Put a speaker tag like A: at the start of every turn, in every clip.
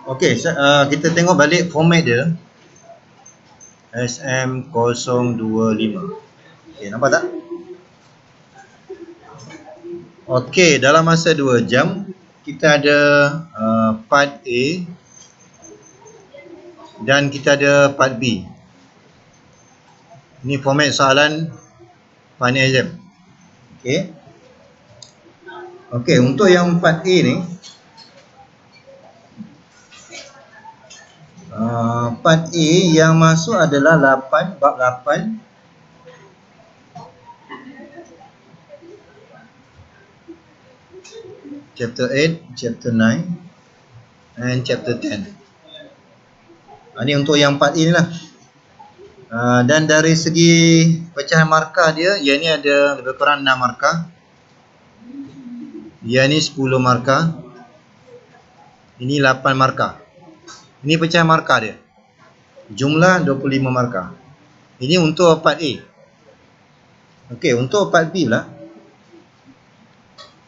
A: Okey, kita tengok balik format dia SM025. Okey, nampak tak? Okey, dalam masa 2 jam kita ada part A dan kita ada part B. Ini format soalan final exam. Okey. Okey, untuk yang part A ni part A yang masuk adalah 8, bab 8, chapter 8, chapter 9 and chapter 10. Ini untuk yang part A ni lah. Dan dari segi pecahan markah dia, yang ni ada lebih kurang 6 markah. Yang ni 10 markah. Ini 8 markah. Ini pecahan markah dia. Jumlah 25 markah. Ini untuk part A. Okey, untuk part B pula.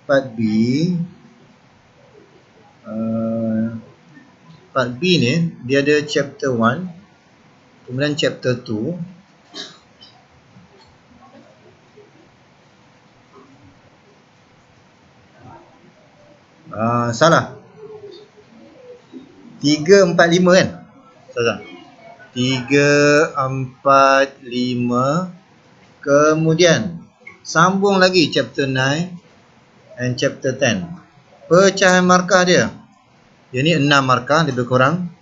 A: Part B part B ni dia ada chapter 1, kemudian chapter 2, salah 3, 4, 5 kan? Salah 3, 4, 5. Kemudian sambung lagi chapter 9 and chapter 10. Pecahan markah dia, yang ni 6 markah lebih kurang.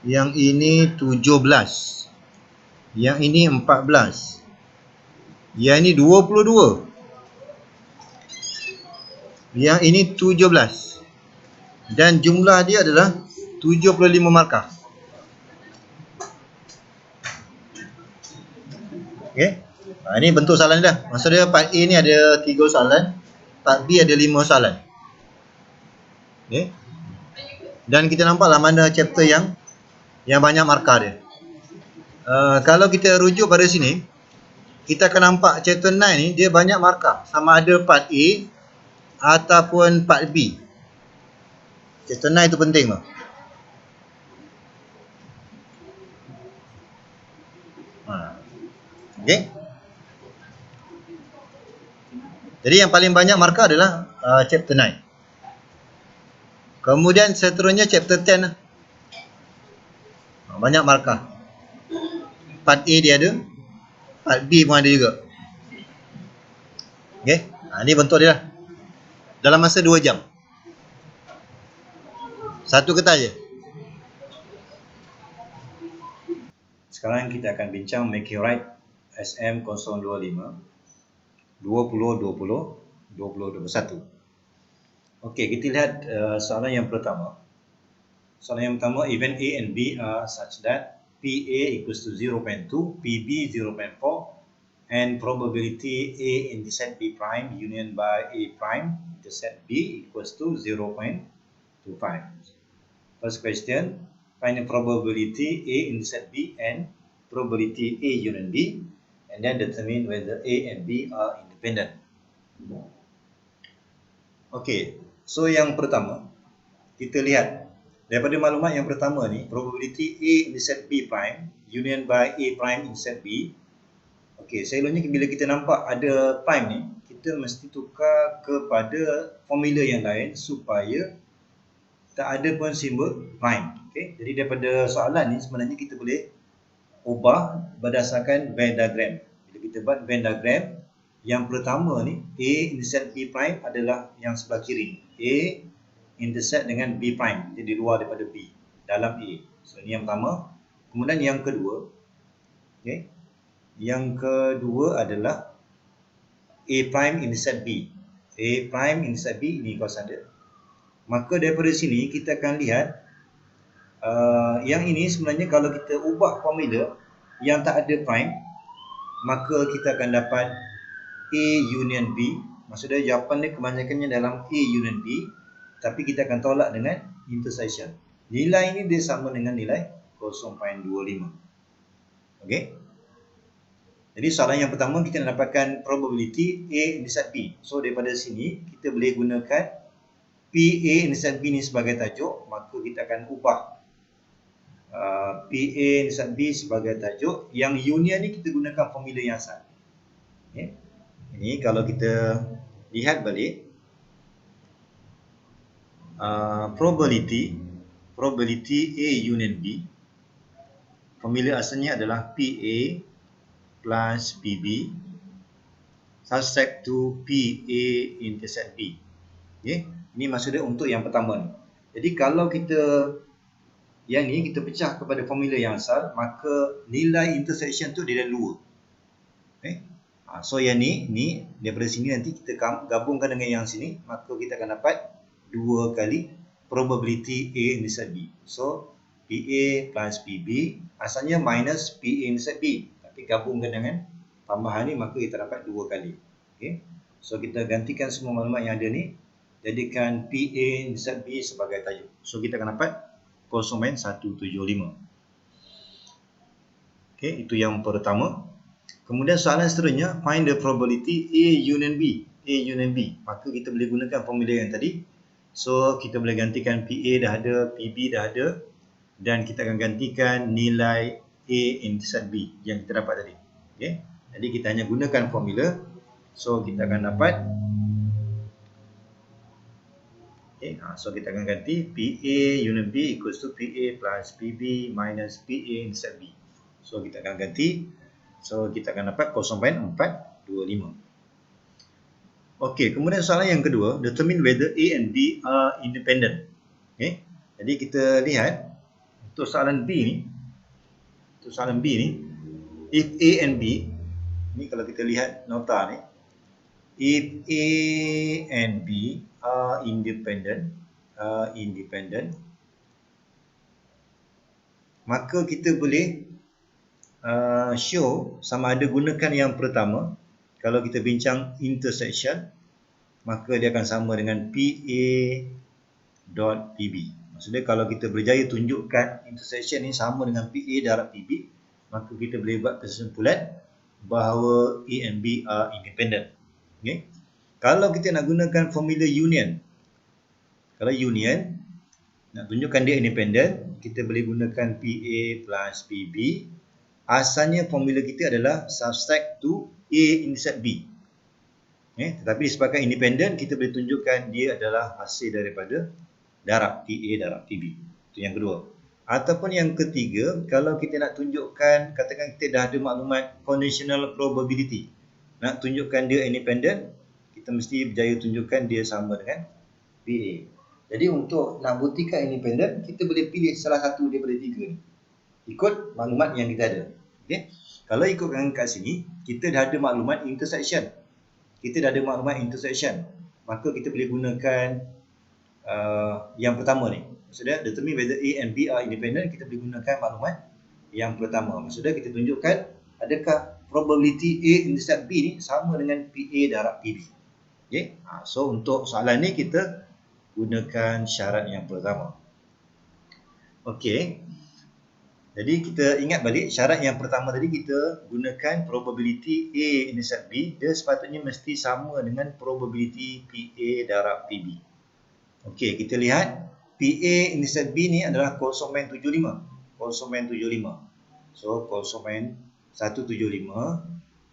A: Yang ini 17. Yang ini 14. Yang ini 22. Yang ini 17. Dan jumlah dia adalah 75 markah. Okey. Ini bentuk soalan dah. Maksud dia part A ni ada 3 soalan, part B ada 5 soalan. Okey. Dan kita nampaklah mana chapter yang banyak markah dia. Kalau kita rujuk pada sini, kita akan nampak chapter 9 ni dia banyak markah. Sama ada part A ataupun part B. Chapter 9 tu penting tu. Okey. Jadi yang paling banyak markah adalah chapter 9. Kemudian seterusnya chapter 10. Banyak markah. Part A dia ada, part B pun ada juga. Okey. Ini bentuk dia lah. Dalam masa 2 jam. Satu kertas je. Sekarang kita akan bincang Make It Right SM025 2020 2021. Okey, kita lihat soalan yang pertama. Soalan yang pertama, event A and B are such that PA equals to 0.2, PB 0.4, and probability A intersect B prime union by A prime intersect B equals to 0.25. First question, find the probability A intersect B and probability A union B, and then determine whether A and B are independent. Okey, so yang pertama, kita lihat daripada maklumat yang pertama ni, probability A intersect B prime union by A prime intersect B. Okey, selalunya bila kita nampak ada prime ni, kita mesti tukar kepada formula yang lain supaya tak ada pun simbol prime. Okey, jadi daripada soalan ni sebenarnya kita boleh ubah berdasarkan Venn diagram. Bila kita buat Venn diagram, yang pertama ni A intersect B prime adalah yang sebelah kiri. A intersect dengan B prime, jadi luar daripada B dalam A. So ini yang pertama. Kemudian yang kedua, okey. Yang kedua adalah A prime intersect B. A prime intersect B, ini kawasan dia. Maka daripada sini kita akan lihat yang ini sebenarnya kalau kita ubah formula yang tak ada prime, maka kita akan dapat A union B. Maksudnya jawapan dia kebanyakannya dalam A union B, tapi kita akan tolak dengan intersection. Nilai ini dia sama dengan nilai 0.25. Okey. Jadi soalan yang pertama kita nak dapatkan probability A intersect B. So daripada sini kita boleh gunakan PA intercept B ni sebagai tajuk, maka kita akan ubah PA intercept B sebagai tajuk. Yang union ni kita gunakan formula yang asal. Okay. Ini kalau kita lihat balik, probability A union B, formula asalnya adalah PA plus PB subtract to PA intercept B. Okay. Ini maksudnya untuk yang pertama ni. Jadi kalau kita yang ni kita pecah kepada formula yang asal, maka nilai intersection tu dia dah 2. Okay. So yang ni daripada sini nanti kita gabungkan dengan yang sini, maka kita akan dapat 2 kali probability A intercept B. So PA plus PB asalnya minus PA intercept B, tapi gabungkan dengan tambahan ni, maka kita dapat 2 kali. Okay. So kita gantikan semua maklumat yang ada ni, jadikan PA intercept B sebagai tajuk. So kita akan dapat 0.175. Okay, itu yang pertama. Kemudian soalan seterusnya, find the probability A union B. A union B. Maka kita boleh gunakan formula yang tadi. So kita boleh gantikan PA dah ada, PB dah ada, dan kita akan gantikan nilai A intercept B yang kita dapat tadi. Okay. Jadi kita hanya gunakan formula. So kita akan dapat, okay, so kita akan ganti PA union B equals to PA plus PB minus PA intercept B. So kita akan ganti. So kita akan dapat 0.425. Okey, kemudian soalan yang kedua, determine whether A and B are independent. Okay. Jadi kita lihat untuk soalan B ni, if A and B ni, kalau kita lihat nota ni, if A and B are independent, maka kita boleh show sama ada gunakan yang pertama. Kalau kita bincang intersection, maka dia akan sama dengan PA dot PB. Maksudnya kalau kita berjaya tunjukkan intersection ni sama dengan PA darab PB, maka kita boleh buat kesimpulan bahawa A and B are independent. Okay. Kalau kita nak gunakan formula union, kalau union nak tunjukkan dia independent, kita boleh gunakan PA plus PB. Asalnya formula kita adalah subtract to A intercept B. Tetapi disebabkan independent, kita boleh tunjukkan dia adalah hasil daripada darab PA darab PB. Itu yang kedua. Ataupun yang ketiga, kalau kita nak tunjukkan, katakan kita dah ada maklumat conditional probability, nak tunjukkan dia independent, kita mesti berjaya tunjukkan dia sama dengan PA. Jadi untuk nak buktikan independent, kita boleh pilih salah satu daripada tiga ni, ikut maklumat yang kita ada. Okay. Kalau ikutkan kat sini, kita dah ada maklumat intersection. Maka kita boleh gunakan yang pertama ni. Maksudnya determine whether A and B are independent, kita boleh gunakan maklumat yang pertama. Maksudnya kita tunjukkan adakah probability A intercept B ni sama dengan PA darab PB. Okay. So untuk soalan ni kita gunakan syarat yang pertama. Okey. Jadi kita ingat balik syarat yang pertama tadi, kita gunakan probability A intercept B, dia sepatutnya mesti sama dengan probability PA darab PB. Okey, kita lihat PA intercept B ni adalah 0.75. So 0.175.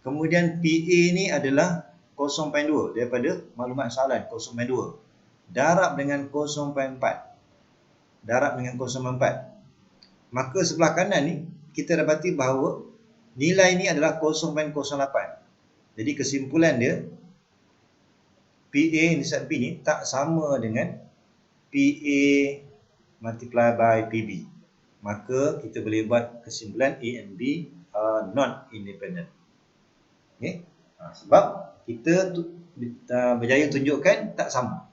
A: Kemudian PA ni adalah 0.2 daripada maklumat soalan 0.2. Darab dengan 0.4. Maka sebelah kanan ni kita dapati bahawa nilai ni adalah 0.08. Jadi kesimpulan dia, PA intercept B ni tak sama dengan PA multiply by PB. Maka kita boleh buat kesimpulan A and B are not independent. Okay? Sebab kita berjaya tunjukkan tak sama.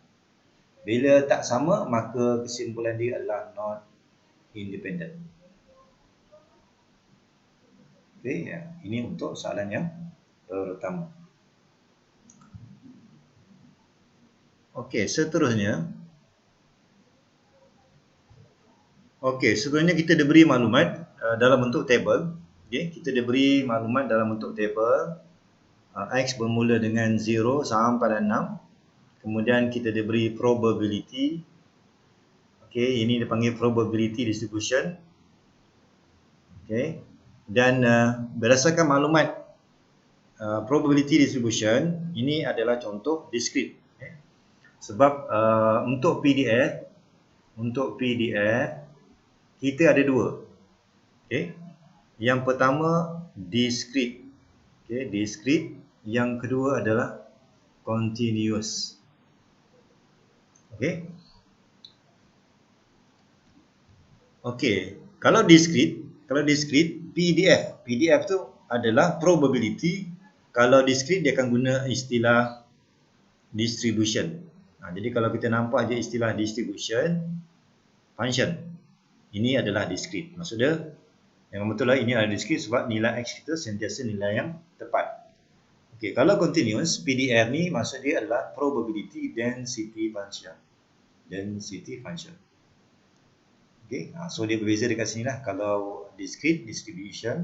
A: Bila tak sama, maka kesimpulan dia adalah not independent. Okay, ya. Ini untuk soalan yang pertama. Okey, seterusnya. Seterusnya kita diberi maklumat dalam bentuk tabel. Okay, kita diberi maklumat dalam bentuk tabel. X bermula dengan 0 sampai 6. Kemudian kita diberi probability. Okey, ini dipanggil probability distribution. Okey. Dan berdasarkan maklumat probability distribution, ini adalah contoh discrete. Okay. Sebab untuk PDF kita ada dua. Okay. Yang pertama discrete. Okay, discrete. Yang kedua adalah continuous. Okay. Okay. Kalau discrete PDF tu adalah probability. Kalau discrete dia akan guna istilah distribution. Jadi kalau kita nampak je istilah distribution function, ini adalah discrete. Maksudnya yang betul lah ini adalah discrete sebab nilai X kita sentiasa nilai yang tepat. Okey, kalau continuous, PDF ni maksud dia adalah probability density function. Okey, so dia berbeza dekat sini lah. Kalau discrete distribution,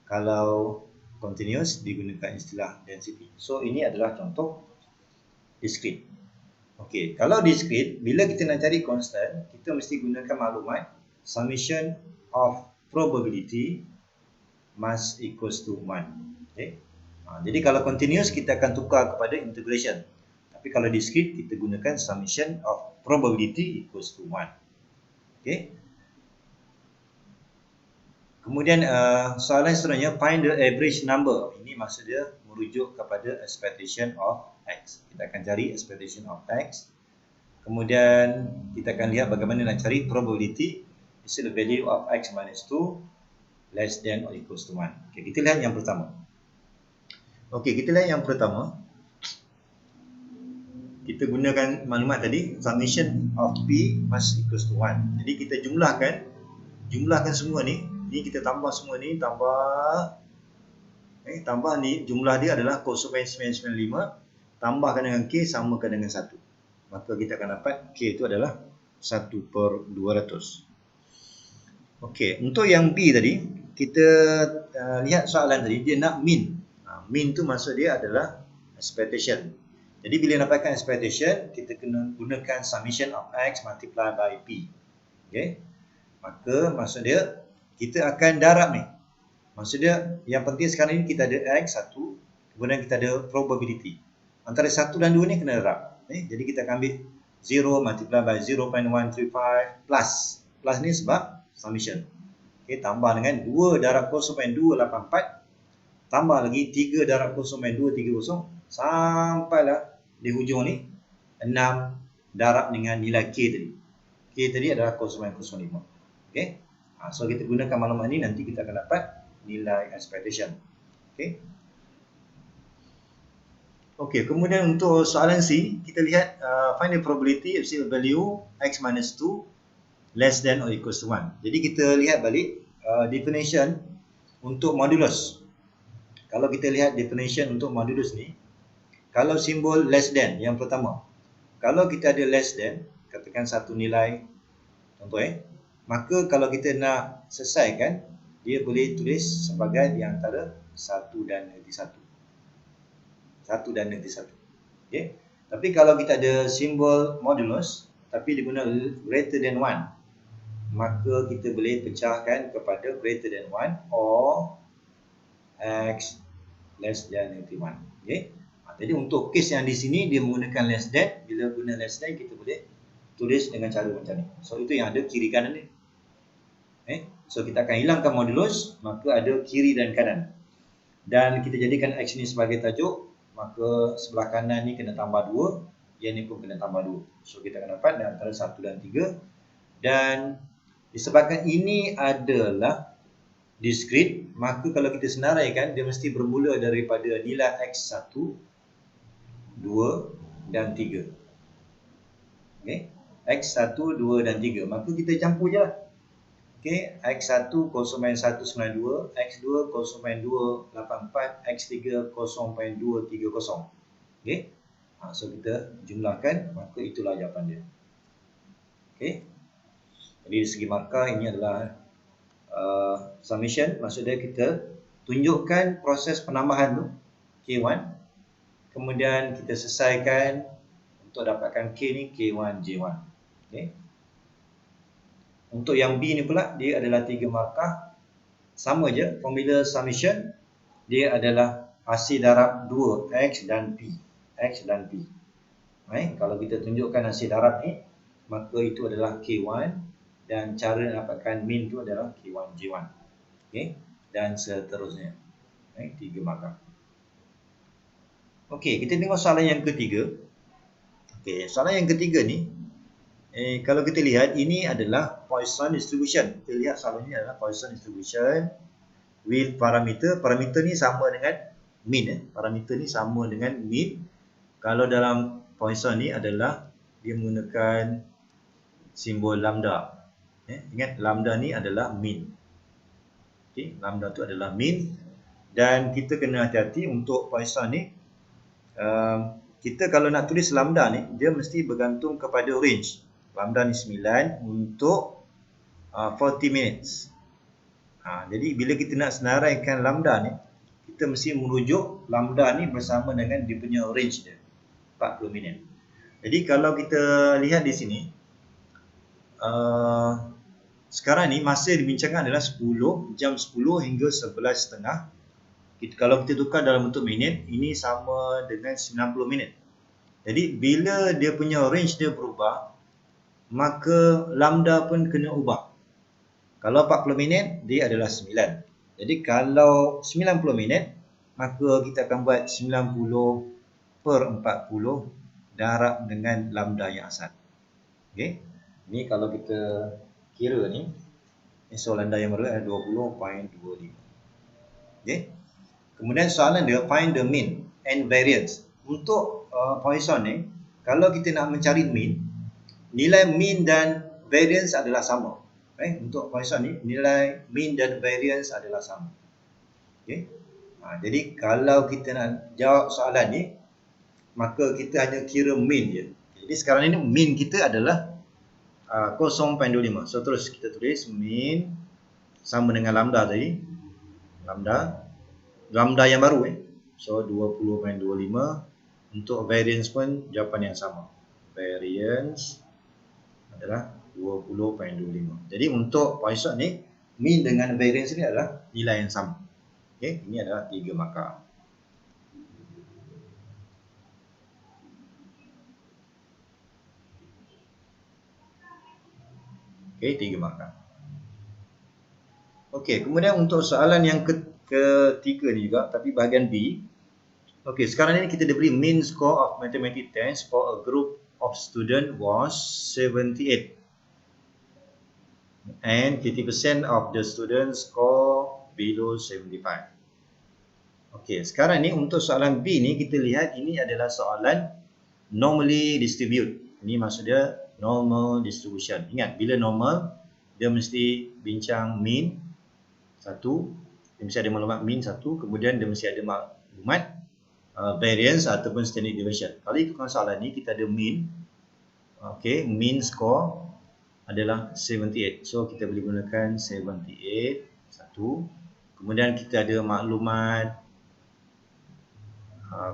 A: kalau continuous digunakan istilah density. So ini adalah contoh discrete. Okey, kalau discrete, bila kita nak cari constant, kita mesti gunakan maklumat summation of probability must equals to 1. Okey. Jadi kalau continuous kita akan tukar kepada integration. Tapi kalau discrete kita gunakan summation of probability equals to 1. Okey. Kemudian soalan seterusnya, find the average number. Ini maksud dia merujuk kepada expectation of X. Kita akan cari expectation of X. Kemudian kita akan lihat bagaimana nak cari probability is the value of X minus 2 less than or equals to 1. Okay, kita lihat yang pertama. Kita gunakan maklumat tadi, summation of P must equals to 1. Jadi kita jumlahkan semua ni. Ni kita tambah semua ni, tambah ni, jumlah dia adalah 0.995, tambahkan dengan K samakan dengan 1. Maka kita akan dapat K itu adalah 1/200. Okey, untuk yang B tadi, kita lihat soalan tadi, dia nak min. Min tu maksud dia adalah expectation. Jadi bila dapatkan expectation, kita kena gunakan summation of X multiplied by P. Okey. Maka maksud dia kita akan darab ni. Maksud dia yang penting sekarang ni kita ada X 1, kemudian kita ada probability. Antara 1 dan 2 ni kena darab. Jadi kita akan ambil 0 multiply by 0.135 plus. Plus ni sebab summation. Okey, tambah dengan 2 darab 0.284, tambah lagi 3 darab 0.230, sampailah di hujung ni 6 darab dengan nilai K tadi. K tadi adalah 0.05. Okey. So kita gunakan maklumat ni, nanti kita akan dapat nilai expectation. Okey. Okey, kemudian untuk soalan C, kita lihat find the probability of value X minus 2 less than or equals to 1. Jadi kita lihat balik definition untuk modulus. Kalau kita lihat definition untuk modulus ni, kalau simbol less than yang pertama, kalau kita ada less than, katakan satu nilai, contoh maka kalau kita nak selesaikan, dia boleh tulis sebagai di antara 1 dan negati 1. 1 dan negati 1. Okay. Tapi kalau kita ada simbol modulus, tapi digunakan greater than 1, maka kita boleh pecahkan kepada greater than 1 or X less than negati 1. Okay. Jadi untuk kes yang di sini, dia menggunakan less than. Bila guna less than, kita boleh tulis dengan cara macam ni. So itu yang ada kiri kanan ni. So kita akan hilangkan modulus, maka ada kiri dan kanan. Dan kita jadikan X ni sebagai tajuk, maka sebelah kanan ni kena tambah 2, yang ni pun kena tambah 2. So kita akan dapat antara 1 dan 3. Dan disebabkan ini adalah discrete, maka kalau kita senaraikan, dia mesti bermula daripada nilai X 1, 2 dan 3. Okay. X 1, 2 dan 3. Maka kita campur je lah. Okay. X1 0.192, X2 0.284, X3 0.230. Okay. So kita jumlahkan, maka itulah jawapan dia. Okay. Jadi dari segi markah ini adalah summation. Maksudnya kita tunjukkan proses penambahan tu K1, kemudian kita selesaikan untuk dapatkan K ni K1 J1. Okay. Untuk yang B ni pula dia adalah 3 markah. Sama je formula summation, dia adalah hasil darab 2 X dan P. X dan P. Kalau kita tunjukkan hasil darab ni, maka itu adalah K1 dan cara dapatkan mean tu adalah K1 J1. Okay. Dan seterusnya. 3 markah. Okey, kita tengok soalan yang ketiga. Okey, soalan yang ketiga ni kalau kita lihat ini adalah Poisson distribution. Kita lihat soalan ini adalah Poisson distribution with parameter. Parameter ni sama dengan mean. Parameter ni sama dengan mean. Kalau dalam Poisson ni adalah dia menggunakan simbol lambda. Ingat lambda ni adalah mean. Okey, lambda tu adalah mean dan kita kena hati-hati untuk Poisson ni. Kita kalau nak tulis lambda ni dia mesti bergantung kepada range. Lambda ni 9 untuk 40 minutes. Jadi bila kita nak senaraikan lambda ni, kita mesti merujuk lambda ni bersama dengan dia punya range dia 40 minit. Jadi kalau kita lihat di sini sekarang ni masa yang dibincangkan adalah jam 10 hingga 11.30. Kalau kita tukar dalam bentuk minit, ini sama dengan 90 minit. Jadi bila dia punya range dia berubah, maka lambda pun kena ubah. Kalau 40 minit, dia adalah 9. Jadi kalau 90 minit, maka kita akan buat 90/40 darab dengan lambda yang asal. Okey. Ini kalau kita kira ni, soalan lambda yang baru adalah 20.25. Okey. Kemudian soalan dia find the mean and variance. Untuk Poisson ni, kalau kita nak mencari mean, nilai mean dan variance adalah sama. Untuk Poisson ni, nilai mean dan variance adalah sama. Okay. Jadi kalau kita nak jawab soalan ni, maka kita hanya kira mean je. Jadi sekarang ni mean kita adalah 0.25. So terus kita tulis mean sama dengan lambda tadi. Lambda yang baru So 20.25. Untuk variance pun jawapan yang sama. Variance adalah 20.25. Jadi untuk Poisson ni, mean dengan variance ni adalah nilai yang sama. Okey, ini adalah 3 markah. Okey, 3 markah. Okey, kemudian untuk soalan yang ketiga ni juga, tapi bahagian B. Okey, sekarang ni kita diberi mean score of mathematics test for a group of student was 78. And 50% of the students score below 75. Okey, sekarang ni untuk soalan B ni kita lihat ini adalah soalan normally distribute. Ini maksudnya normal distribution. Ingat, bila normal dia mesti bincang mean 1, dia mesti ada maklumat mean 1, kemudian dia mesti ada maklumat variance ataupun standard deviation. Kalau ikutkan soalan ni kita ada mean. Okey, mean score adalah 78. So kita boleh gunakan 78 1. Kemudian kita ada maklumat.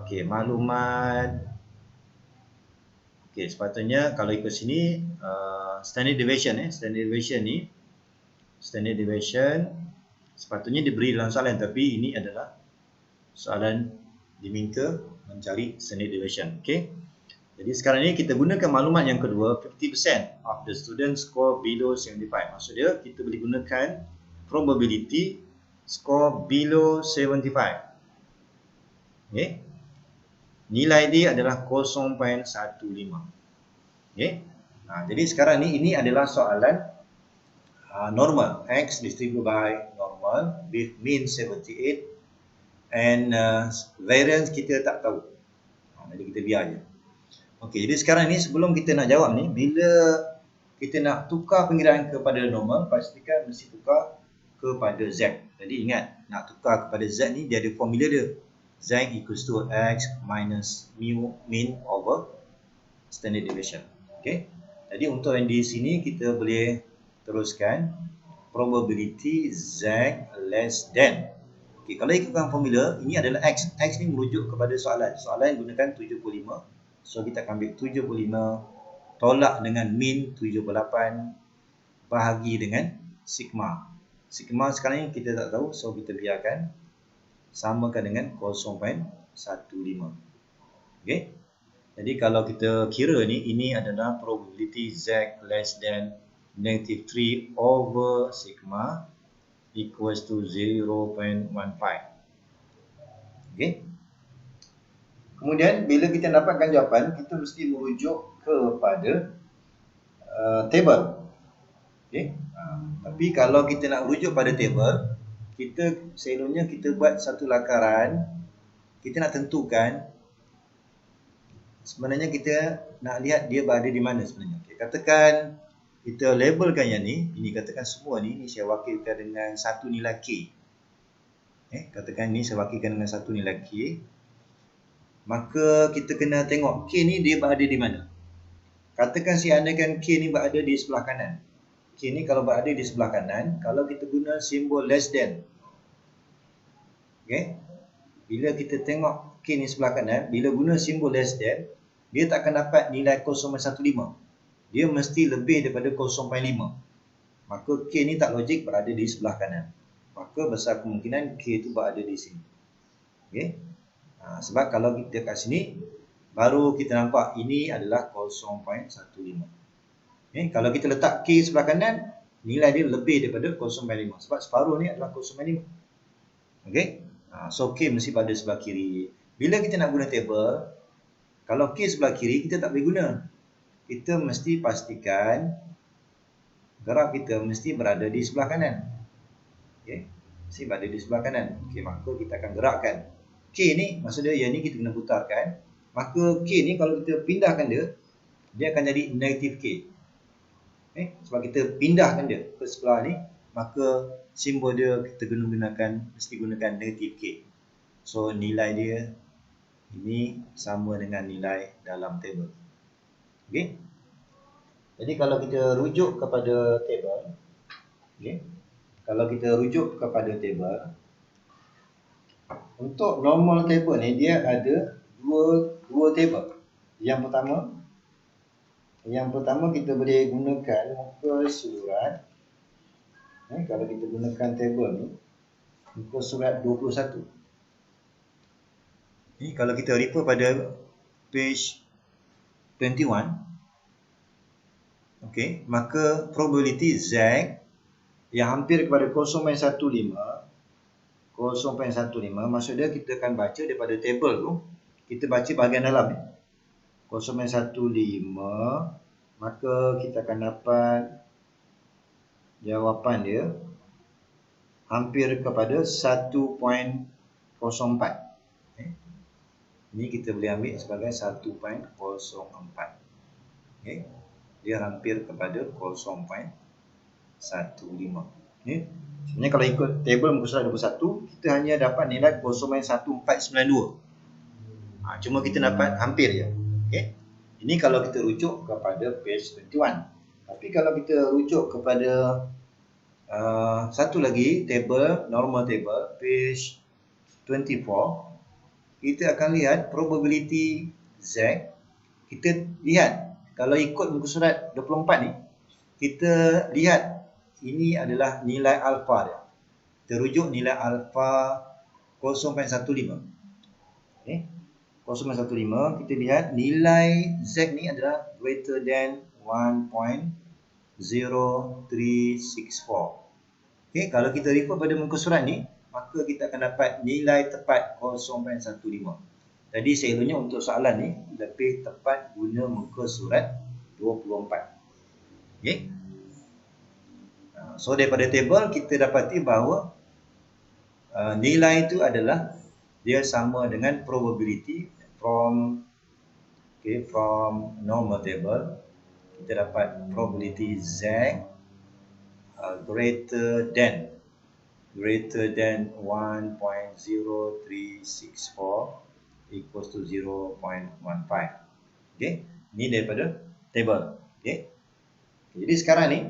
A: Okey, maklumat. Okey, sepatutnya kalau ikut sini standard deviation standard deviation sepatutnya diberi dalam soalan, tapi ini adalah soalan diminta mencari standard deviation. Okey. Jadi sekarang ni kita gunakan maklumat yang kedua, 50% of the student score below 75. Maksudnya kita boleh gunakan probability score below 75. Okey. Nilai dia adalah 0.15. Okey. Jadi sekarang ni ini adalah soalan normal, X distributed by normal with mean 78 and variance kita tak tahu. Jadi kita biar je. Okey, jadi sekarang ni sebelum kita nak jawab ni, bila kita nak tukar pengiraan kepada normal, pastikan mesti tukar kepada Z. Jadi ingat, nak tukar kepada Z ni dia ada formula dia. Z equals to X minus mu mean over standard deviation. Okey. Jadi untuk yang di sini kita boleh teruskan probability Z less than. Okey, kalau ikutkan formula, ini adalah X. X ni merujuk kepada soalan. Soalan gunakan 75 So kita akan ambil 75 tolak dengan min 78 bahagi dengan sigma. Sigma sekarang ni kita tak tahu, so kita biarkan samakan dengan 0.15. Okey. Jadi kalau kita kira ni, ini adalah probability Z less than -3 over sigma equals to 0.15. Okey. Kemudian bila kita dapatkan jawapan, kita mesti merujuk kepada table. Okey. Tapi kalau kita nak rujuk pada table, kita selalunya kita buat satu lakaran, kita nak tentukan sebenarnya kita nak lihat dia berada di mana sebenarnya. Okay, katakan kita labelkan yang ni, ini katakan semua ni saya wakilkan dengan satu nilai K. Katakan ni saya wakilkan dengan satu nilai K. Maka kita kena tengok K ni dia berada di mana. Katakan saya andaikan K ni berada di sebelah kanan. K ni kalau berada di sebelah kanan, kalau kita guna simbol less than. Okay. Bila kita tengok K ni sebelah kanan, bila guna simbol less than, dia tak akan dapat nilai 0.15. Dia mesti lebih daripada 0.5. Maka K ni tak logik berada di sebelah kanan. Maka besar kemungkinan K itu berada di sini. Okay. Sebab kalau kita kat sini, baru kita nampak ini adalah 0.15. Okay. Kalau kita letak K sebelah kanan, nilai dia lebih daripada 0.5. Sebab separuh ni adalah 0.5. Okay. So K mesti pada sebelah kiri. Bila kita nak guna table, kalau K sebelah kiri, kita tak boleh guna. Kita mesti pastikan graf kita mesti berada di sebelah kanan. Okay. Mesti berada di sebelah kanan. Okay, maka kita akan gerakkan K ni, maksudnya yang ni kita kena putarkan. Maka K ni kalau kita pindahkan dia, dia akan jadi negatif K. Okay. Sebab kita pindahkan dia ke sebelah ni, maka simbol dia kita mesti gunakan negatif K. So nilai dia ini sama dengan nilai dalam table. Okey. Jadi kalau kita rujuk kepada table, okey. Kalau kita rujuk kepada table, untuk normal table ni dia ada dua table. Yang pertama kita boleh gunakan muka surat. Kalau kita gunakan table ni, muka surat 21. Ini kalau kita refer pada page 21, okey, maka probability Z yang hampir kepada 0.15, maksud dia kita akan baca daripada table tu, kita baca bahagian dalam ni. 0.15, maka kita akan dapat jawapan dia hampir kepada 1.04. Ini kita boleh ambil sebagai 1.04. Okay. Dia hampir kepada 0.15. Okay. Sebenarnya kalau ikut table muka surat 21, kita hanya dapat nilai 0.1492. Cuma kita dapat hampir je. Okay. Ini kalau kita rujuk kepada page 21. Tapi kalau kita rujuk kepada satu lagi table, normal table, page 24, kita akan lihat probability Z. Kita lihat kalau ikut muka surat 24 ni, kita lihat ini adalah nilai alfa dia. Kita rujuk nilai alfa 0.15. Okay. 0.15, kita lihat nilai Z ni adalah greater than 1.0364. Okay, kalau kita refer pada muka surat ni, maka kita akan dapat nilai tepat 0.15. Jadi selalunya untuk soalan ni lebih tepat guna muka surat 24. Okay. So daripada table kita dapati bahawa nilai itu adalah dia sama dengan probability from normal table. Kita dapat probability Z greater than 1.0364 equals to 0.15. Okay, ini daripada table. Okay, jadi sekarang ni,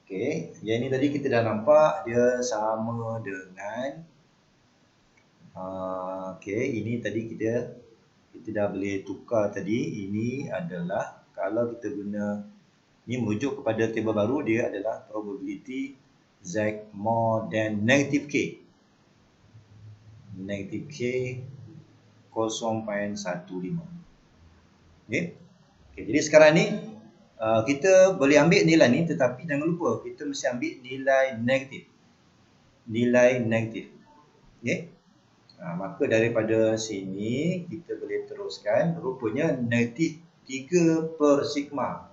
A: okay, yang ni tadi kita dah nampak dia sama dengan okay, ini tadi kita kita dah boleh tukar tadi. Ini adalah kalau kita guna ni merujuk kepada table baru, dia adalah probability Z more than negative K. Negative K 0.15. Okay. Okay, jadi sekarang ni kita boleh ambil nilai ni, tetapi jangan lupa kita mesti ambil nilai negatif. Nilai negatif. Okay. Maka daripada sini kita boleh teruskan. Rupanya negatif 3 per sigma.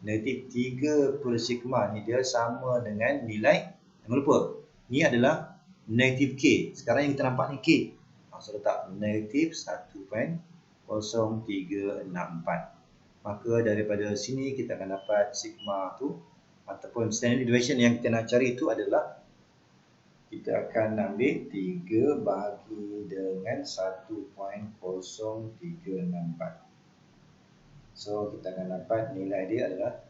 A: Negatif 3 per sigma ni dia sama dengan nilai, jangan lupa, ni adalah negatif K. Sekarang yang kita nampak ni K. So letak negatif 1.0364. Maka daripada sini kita akan dapat sigma tu ataupun standard deviation yang kita nak cari itu adalah, kita akan ambil 3 bahagi dengan 1.0364. So kita akan dapat nilai dia adalah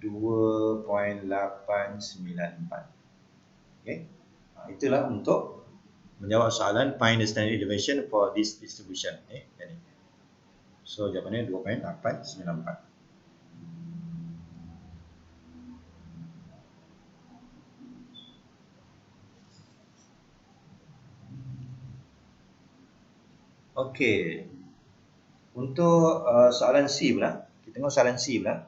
A: 2.894. Okay. Itulah untuk menjawab soalan find the standard deviation for this distribution. Okay. So jawapannya 2.894. Okey. Untuk soalan C pula, kita tengok soalan C pula.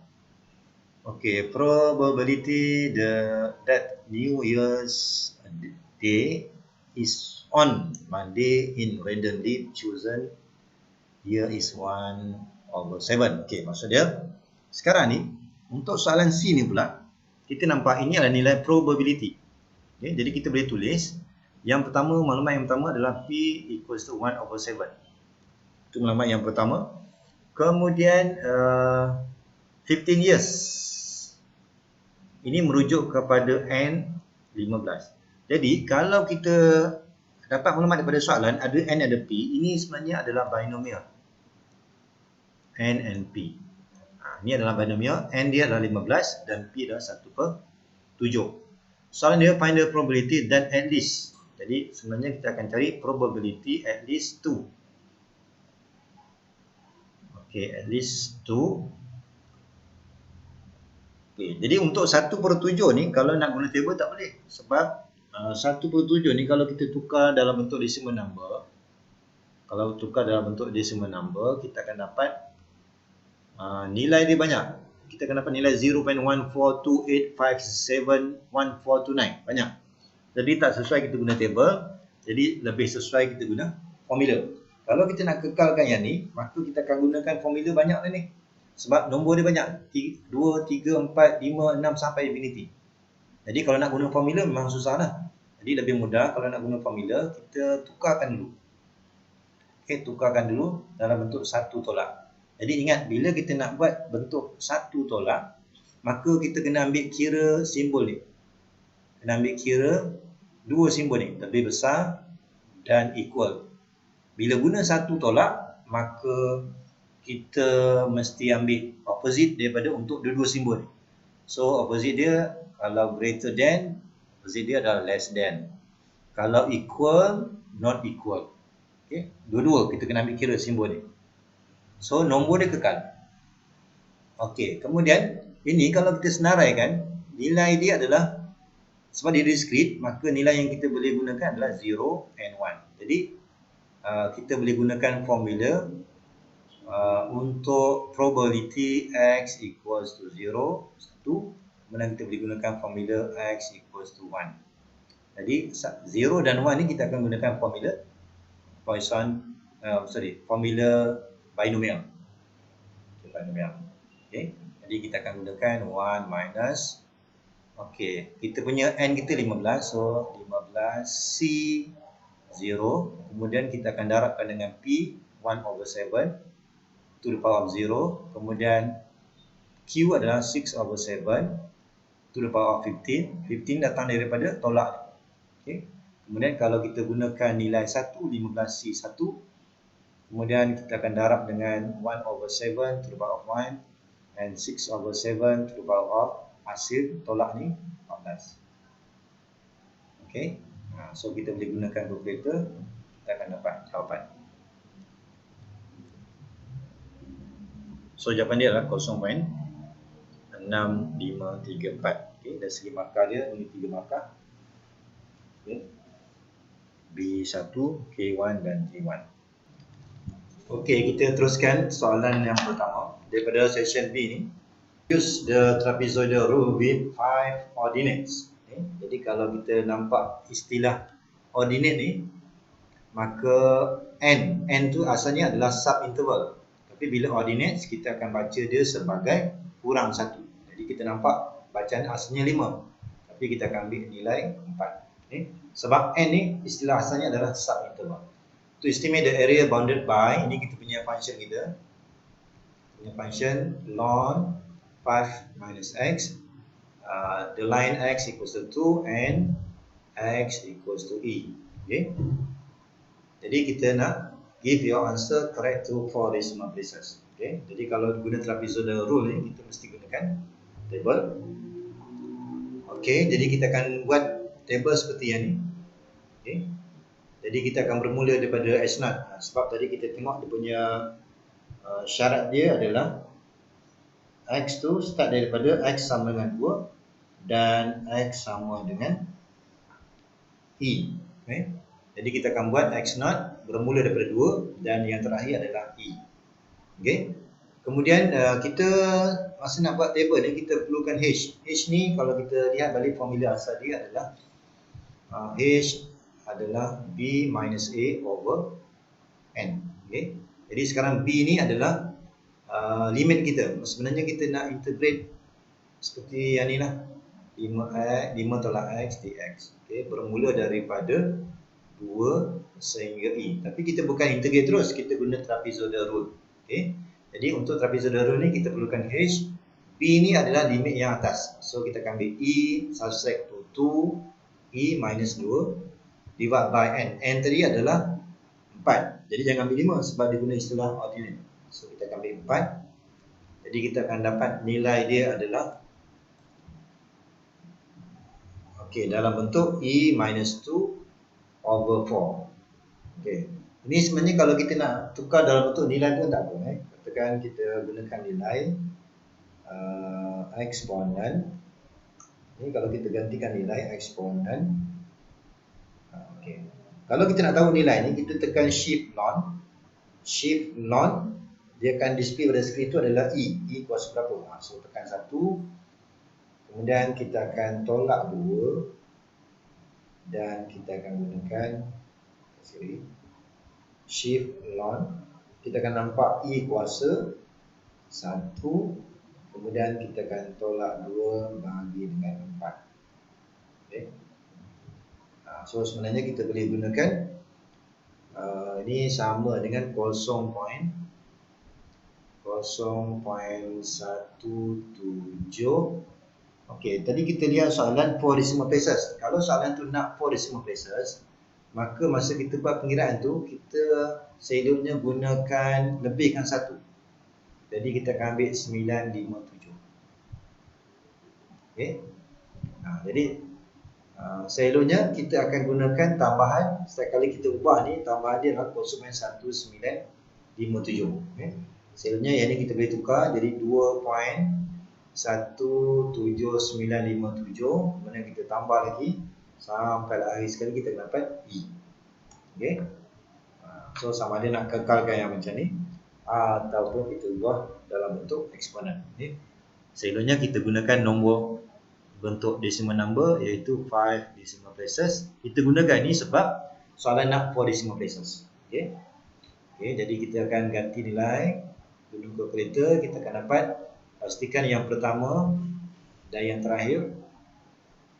A: Okey, probability that New Year's Day is on Monday in randomly chosen year is 1/7. Okey, maksud dia sekarang ni untuk soalan C ni pula kita nampak ini adalah nilai probability. Okey, jadi kita boleh tulis yang pertama, maklumat yang pertama adalah P equals to 1/7. Itu maklumat yang pertama. Kemudian 15 years. Ini merujuk kepada N 15. Jadi kalau kita dapat maklumat daripada soalan ada N ada P, ini sebenarnya adalah binomial. N and P. Ini adalah binomial. N dia adalah 15 dan P adalah 1/7. Soalan dia find the probability that at least. Jadi sebenarnya kita akan cari probability at least 2. Okay, at least 2. Okay, jadi untuk 1/7 ni kalau nak guna table tak boleh. Sebab 1/7 ni kalau kita tukar dalam bentuk decimal number, kalau tukar dalam bentuk decimal number, kita akan dapat nilai dia banyak. Kita akan dapat nilai 0.142857149. Banyak. Jadi tak sesuai kita guna table. Jadi lebih sesuai kita guna formula. Kalau kita nak kekalkan yang ni, maka kita akan gunakan formula banyak lah ni. Sebab nombor dia banyak. 2, 3, 4, 5, 6 sampai infinity. Jadi kalau nak guna formula memang susah lah. Jadi lebih mudah kalau nak guna formula, kita tukarkan dulu. Okay, tukarkan dulu dalam bentuk satu tolak. Jadi ingat, bila kita nak buat bentuk satu tolak, maka kita kena ambil kira simbol ni. Kena ambil kira dua simbol ni, lebih besar dan equal. Bila guna satu tolak, maka kita mesti ambil opposite daripada untuk dua-dua simbol ni. So opposite dia kalau greater than, opposite dia adalah less than. Kalau equal, not equal. Okay, dua-dua kita kena ambil kira simbol ni. So nombor dia kekal. Okey, kemudian ini kalau kita senaraikan, nilai dia adalah, sebab dia discrete, maka nilai yang kita boleh gunakan adalah 0 and 1. Jadi kita boleh gunakan formula untuk probability x equals to 0, 1. Kemudian kita boleh gunakan formula x equals to 1. Jadi 0 dan 1 ni kita akan gunakan formula Poisson, formula binomial. Binomial. Okay. Jadi kita akan gunakan 1 minus. Okey, kita punya n kita 15, so 15 C 0. Kemudian kita akan darabkan dengan P 1/7 to the power of 0. Kemudian Q adalah 6/7 to the power of 15. 15 datang daripada tolak. Okey. Kemudian kalau kita gunakan nilai 1, 15C 1. Kemudian kita akan darab dengan 1/7 to the power of 1 and 6/7 to the power of hasil tolak ni 14. Okey. So kita boleh gunakan calculator, kita akan dapat jawapan. So jawapan dia adalah 0.6534. Okay, dari segi markah dia ini 3 markah. Okay. B1, K1 dan J1. Okey, kita teruskan soalan yang pertama daripada section B ni. Use the trapezoidal rule with 5 ordinates. Okay. Jadi kalau kita nampak istilah ordinate ni, maka n tu asalnya adalah subinterval. Tapi bila ordinates, kita akan baca dia sebagai kurang 1. Jadi kita nampak bacaan asalnya 5. Tapi kita akan ambil nilai 4. Okay. Sebab n ni istilah asalnya adalah subinterval. To estimate the area bounded by, ini kita punya function kita. Punya function ln 5 minus x. The line x equals to 2 and x equals to e. Okay. Jadi kita nak give your answer correct to 4 decimal places. Okay. Jadi kalau guna trapezoidal rule ni, kita mesti gunakan table. Okay. Jadi kita akan buat table seperti yang ni. Okay. Jadi kita akan bermula daripada x0. Sebab tadi kita tengok dia punya syarat dia adalah x tu start daripada x sama dengan 2 dan x sama dengan e. Okay. Jadi kita akan buat x0 bermula daripada 2 dan yang terakhir adalah e. Okay. Kemudian kita masa nak buat table ni kita perlukan h. H ni kalau kita lihat balik formula asal dia adalah h adalah b minus a over n. Okay. Jadi sekarang b ni adalah limit kita. Sebenarnya kita nak integrate seperti yang ni lah, 5 tolak x dx. Okay. Bermula daripada 2 sehingga e. Tapi kita bukan integrate terus, kita guna trapezoidal rule. Okay. Jadi untuk trapezoidal rule ni kita perlukan h. B ni adalah limit yang atas. So kita akan ambil e subtract to 2 e minus 2 divide by n. N tadi adalah 4. Jadi jangan ambil 5 sebab dia guna istilah ordinate. So kita akan ambil 4. Jadi kita akan dapat nilai dia adalah dalam bentuk e minus 2 over 4. Ini sebenarnya kalau kita nak tukar dalam bentuk nilai pun tak apa. Katakan kita gunakan nilai eksponen. Ini kalau kita gantikan nilai eksponen. Kalau kita nak tahu nilai ni, kita tekan shift ln. Shift ln, dia akan display pada skrin tu adalah e. E kuasa berapa? So tekan 1. Kemudian kita akan tolak 2 dan kita akan gunakan shift ln. Kita akan nampak e kuasa 1. Kemudian kita akan tolak 2 bahagi dengan 4. Okay. So sebenarnya kita boleh gunakan ini sama dengan 0.0.17. Okey, tadi kita lihat soalan 4 decimal places. Kalau soalan tu nak 4 decimal places, maka masa kita buat pengiraan tu kita selalunya gunakan lebihkan 1. Jadi kita akan ambil 957. Okey. Jadi selalunya kita akan gunakan tambahan. Setiap kali kita ubah ni, tambahan dia adalah 0.1957. Okay. Selalunya yang ni kita boleh tukar jadi 2.17957. Kemudian kita tambah lagi sampai akhir sekali kita dapat E. Okay. So sama ada nak kekalkan yang macam ni ataupun kita ubah dalam bentuk eksponen. Okay. Selalunya kita gunakan nombor bentuk decimal number iaitu 5 decimal places. Kita gunakan ni sebab soalan nak 4 decimal places. Okey. Jadi kita akan ganti nilai guna kalkulator. Kita akan dapat, pastikan yang pertama dan yang terakhir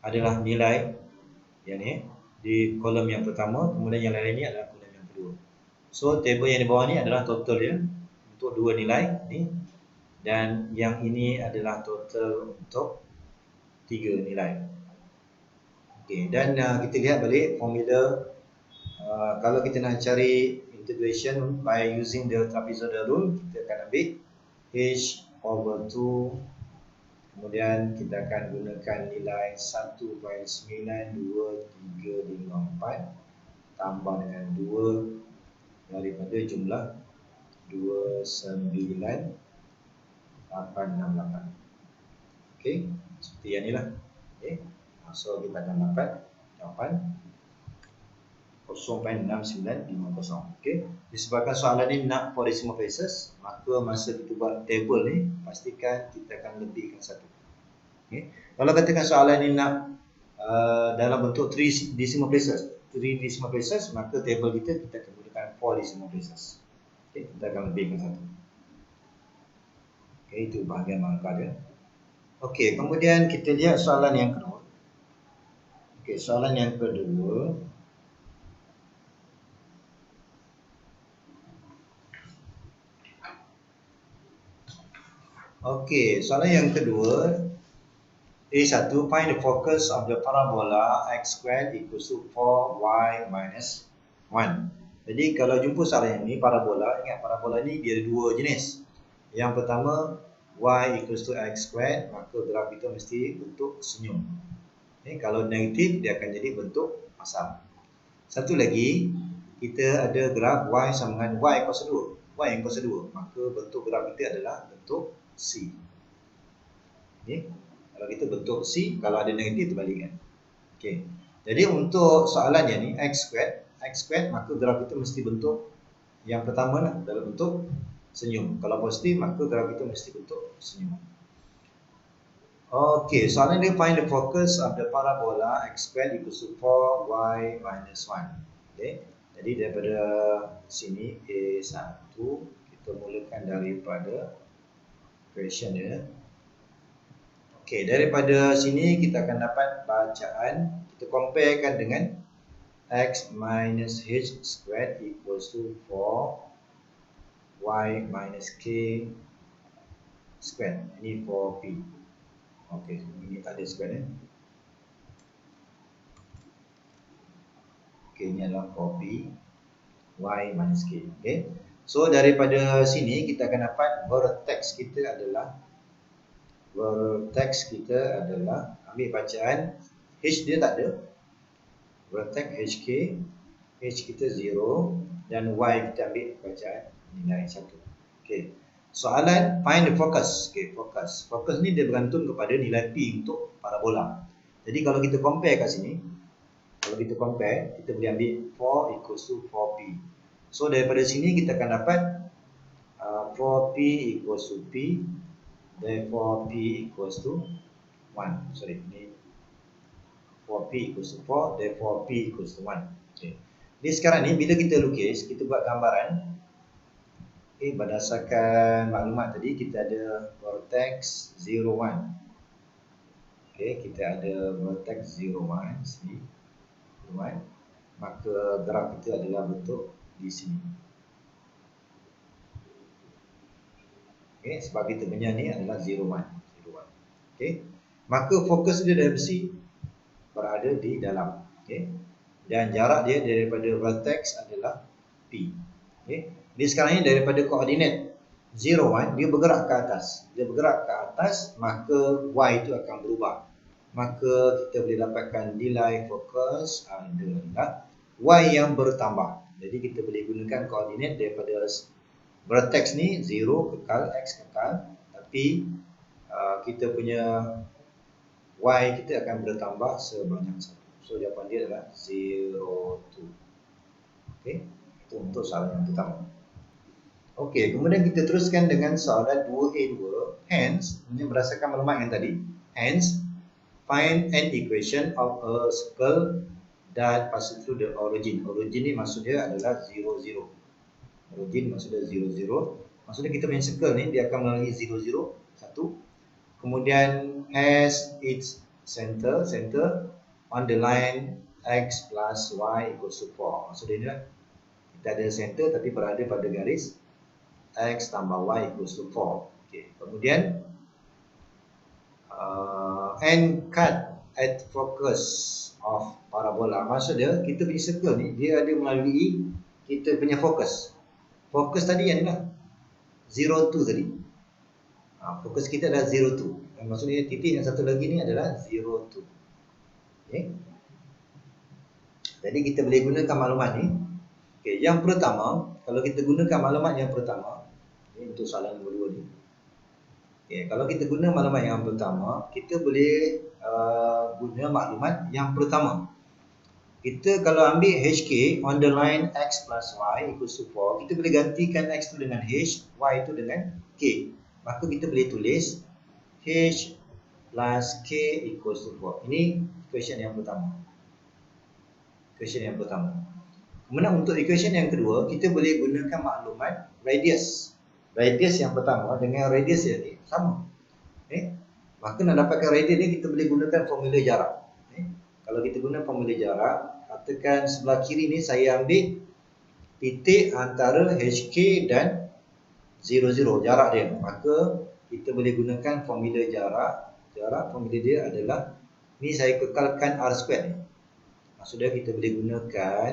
A: adalah nilai yang ni di kolom yang pertama, kemudian yang lain ni adalah kolom yang kedua. So table yang di bawah ni adalah total dia untuk dua nilai ni, dan yang ini adalah total untuk 3 nilai. Okey, dan kita lihat balik formula. Kalau kita nak cari integration by using the trapezoidal rule, kita akan ambil h over 2. Kemudian kita akan gunakan nilai 1.92354 tambah dengan 2 daripada jumlah 29 868. Okey, seperti yang inilah. Okey. So kita akan dapat jawapan 0.6950. Okey. Disebabkan soalan ni nak for decimal places, maka masa kita buat table ni pastikan kita akan lebihkan 1. Okey. Kalau katakan soalan ni nak dalam bentuk 3 decimal places, maka table kita akan gunakan 4 decimal places. Okey, kita akan lebihkan 1. Okey, itu bahagian markah dia. Okey, kemudian kita lihat soalan yang kedua. Okey, soalan yang kedua. Okey, soalan yang kedua. A1, find the focus of the parabola x squared equals to 4y minus 1. Jadi kalau jumpa soalan ini parabola, ingat parabola ni dia ada dua jenis. Yang pertama y equals to x squared, maka graf kita mesti bentuk senyum. Okay, kalau negatif dia akan jadi bentuk asam. Satu lagi, kita ada graf y sama dengan y kuasa 2. Y yang kuasa 2, maka bentuk graf kita adalah bentuk C. Okay. Kalau kita bentuk C, kalau ada negatif terbalikkan. Okay. Jadi untuk soalannya ni x squared, maka graf kita mesti bentuk yang pertama lah, dalam bentuk senyum. Kalau positif, maka graf kita mesti bentuk senyum. Okey, soalan dia find the focus of the parabola x squared equals to 4y minus 1. Okey. Jadi daripada sini A1 kita mulakan daripada question dia. Okey, daripada sini kita akan dapat bacaan, kita comparekan dengan x minus h squared equals to 4y minus k squared. Ini 4p. Okey, ini tak ada square ni. Okey, ini adalah 4p y minus k. Okey. So daripada sini kita akan dapat vertex kita adalah ambil bacaan h dia tak ada. Vertex hk, h kita 0 dan y kita ambil bacaan nilai 1. Okey. Soalan find the focus. Okey, focus. Focus ni dia bergantung kepada nilai p untuk parabola. Jadi kalau kita compare kat sini, kita boleh ambil 4 equals to 4p. So daripada sini kita akan dapat 4p equals to p, therefore p equals to 1. Sorry, ini 4p equals to 4, therefore p equals to 1. Okay. Jadi sekarang ni bila kita lukis, kita buat gambaran. Okay, berdasarkan maklumat tadi kita ada vertex 0, 1. Okay, kita ada vertex 0, 1 sini. 1. Maka graf kita adalah bentuk di sini. Okay, sebab kita punya ni adalah 0, 1. Okay. Maka fokus dia mesti berada di dalam. Okay. Dan jarak dia daripada vertex adalah P. Okay. Jadi sekarang ni daripada koordinat 0, 1, dia bergerak ke atas. Maka Y itu akan berubah. Maka kita boleh dapatkan nilai fokus adalah Y yang bertambah. Jadi kita boleh gunakan koordinat daripada vertex ni 0 kekal, X kekal. Tapi kita punya Y kita akan bertambah sebanyak 1. So jawapan dia adalah 0, 2. Okay. Itu untuk soalan yang pertama. Okay, kemudian kita teruskan dengan soalan 2A2. Hence, ini berdasarkan maklumat yang tadi. Hence, find an equation of a circle that passes through the origin. Origin ni maksudnya adalah 0, 0. Origin maksudnya 0, 0. Maksudnya kita punya circle ni dia akan melalui 0, 0, 1. Kemudian has its center on the line x plus y equals to 4. Maksudnya ni lah, kita ada center tapi berada pada garis x tambah y equals to 4. Okay. Kemudian and cut at focus of parabola. Maksudnya kita punya circle ni dia ada melalui kita punya fokus. Fokus tadi yang ni lah 0, 2 tadi. Fokus kita adalah 0, 2. Maksudnya titik yang satu lagi ni adalah 0, 2. Okay. Jadi kita boleh gunakan maklumat ni. Okay. Yang pertama, kalau kita gunakan maklumat yang pertama, okay, untuk soalan nombor 2 ni. Okay, kalau kita guna maklumat yang pertama, kita boleh guna maklumat yang pertama. Kita kalau ambil HK on the line X plus Y equals to 4, kita boleh gantikan X tu dengan H, Y tu dengan K. Maka kita boleh tulis H plus K equals to 4. Ini equation yang pertama. Kemudian untuk equation yang kedua, kita boleh gunakan maklumat radius. Radius yang pertama dengan radius yang ni sama. Maka nak dapatkan radius ni kita boleh gunakan formula jarak. Kalau kita guna formula jarak, katakan sebelah kiri ni saya ambil titik antara HK dan 00, jarak dia. Maka kita boleh gunakan formula jarak. Formula dia adalah, ni saya kekalkan R2 ni. Maksudnya kita boleh gunakan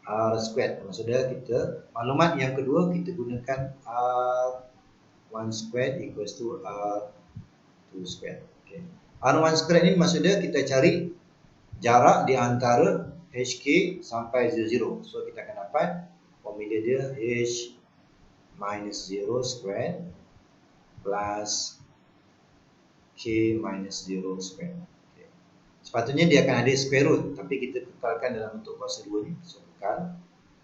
A: R2. Maksudnya kita, maklumat yang kedua kita gunakan R1 squared equals to R2 squared. Okay. R1 squared ni maksudnya kita cari jarak di antara HK sampai 00. So kita akan dapat formula dia H minus 0 squared plus K minus 0 squared. Okay. Sepatutnya dia akan ada square root, tapi kita kekalkan dalam bentuk kuasa 2 ni. So kekal.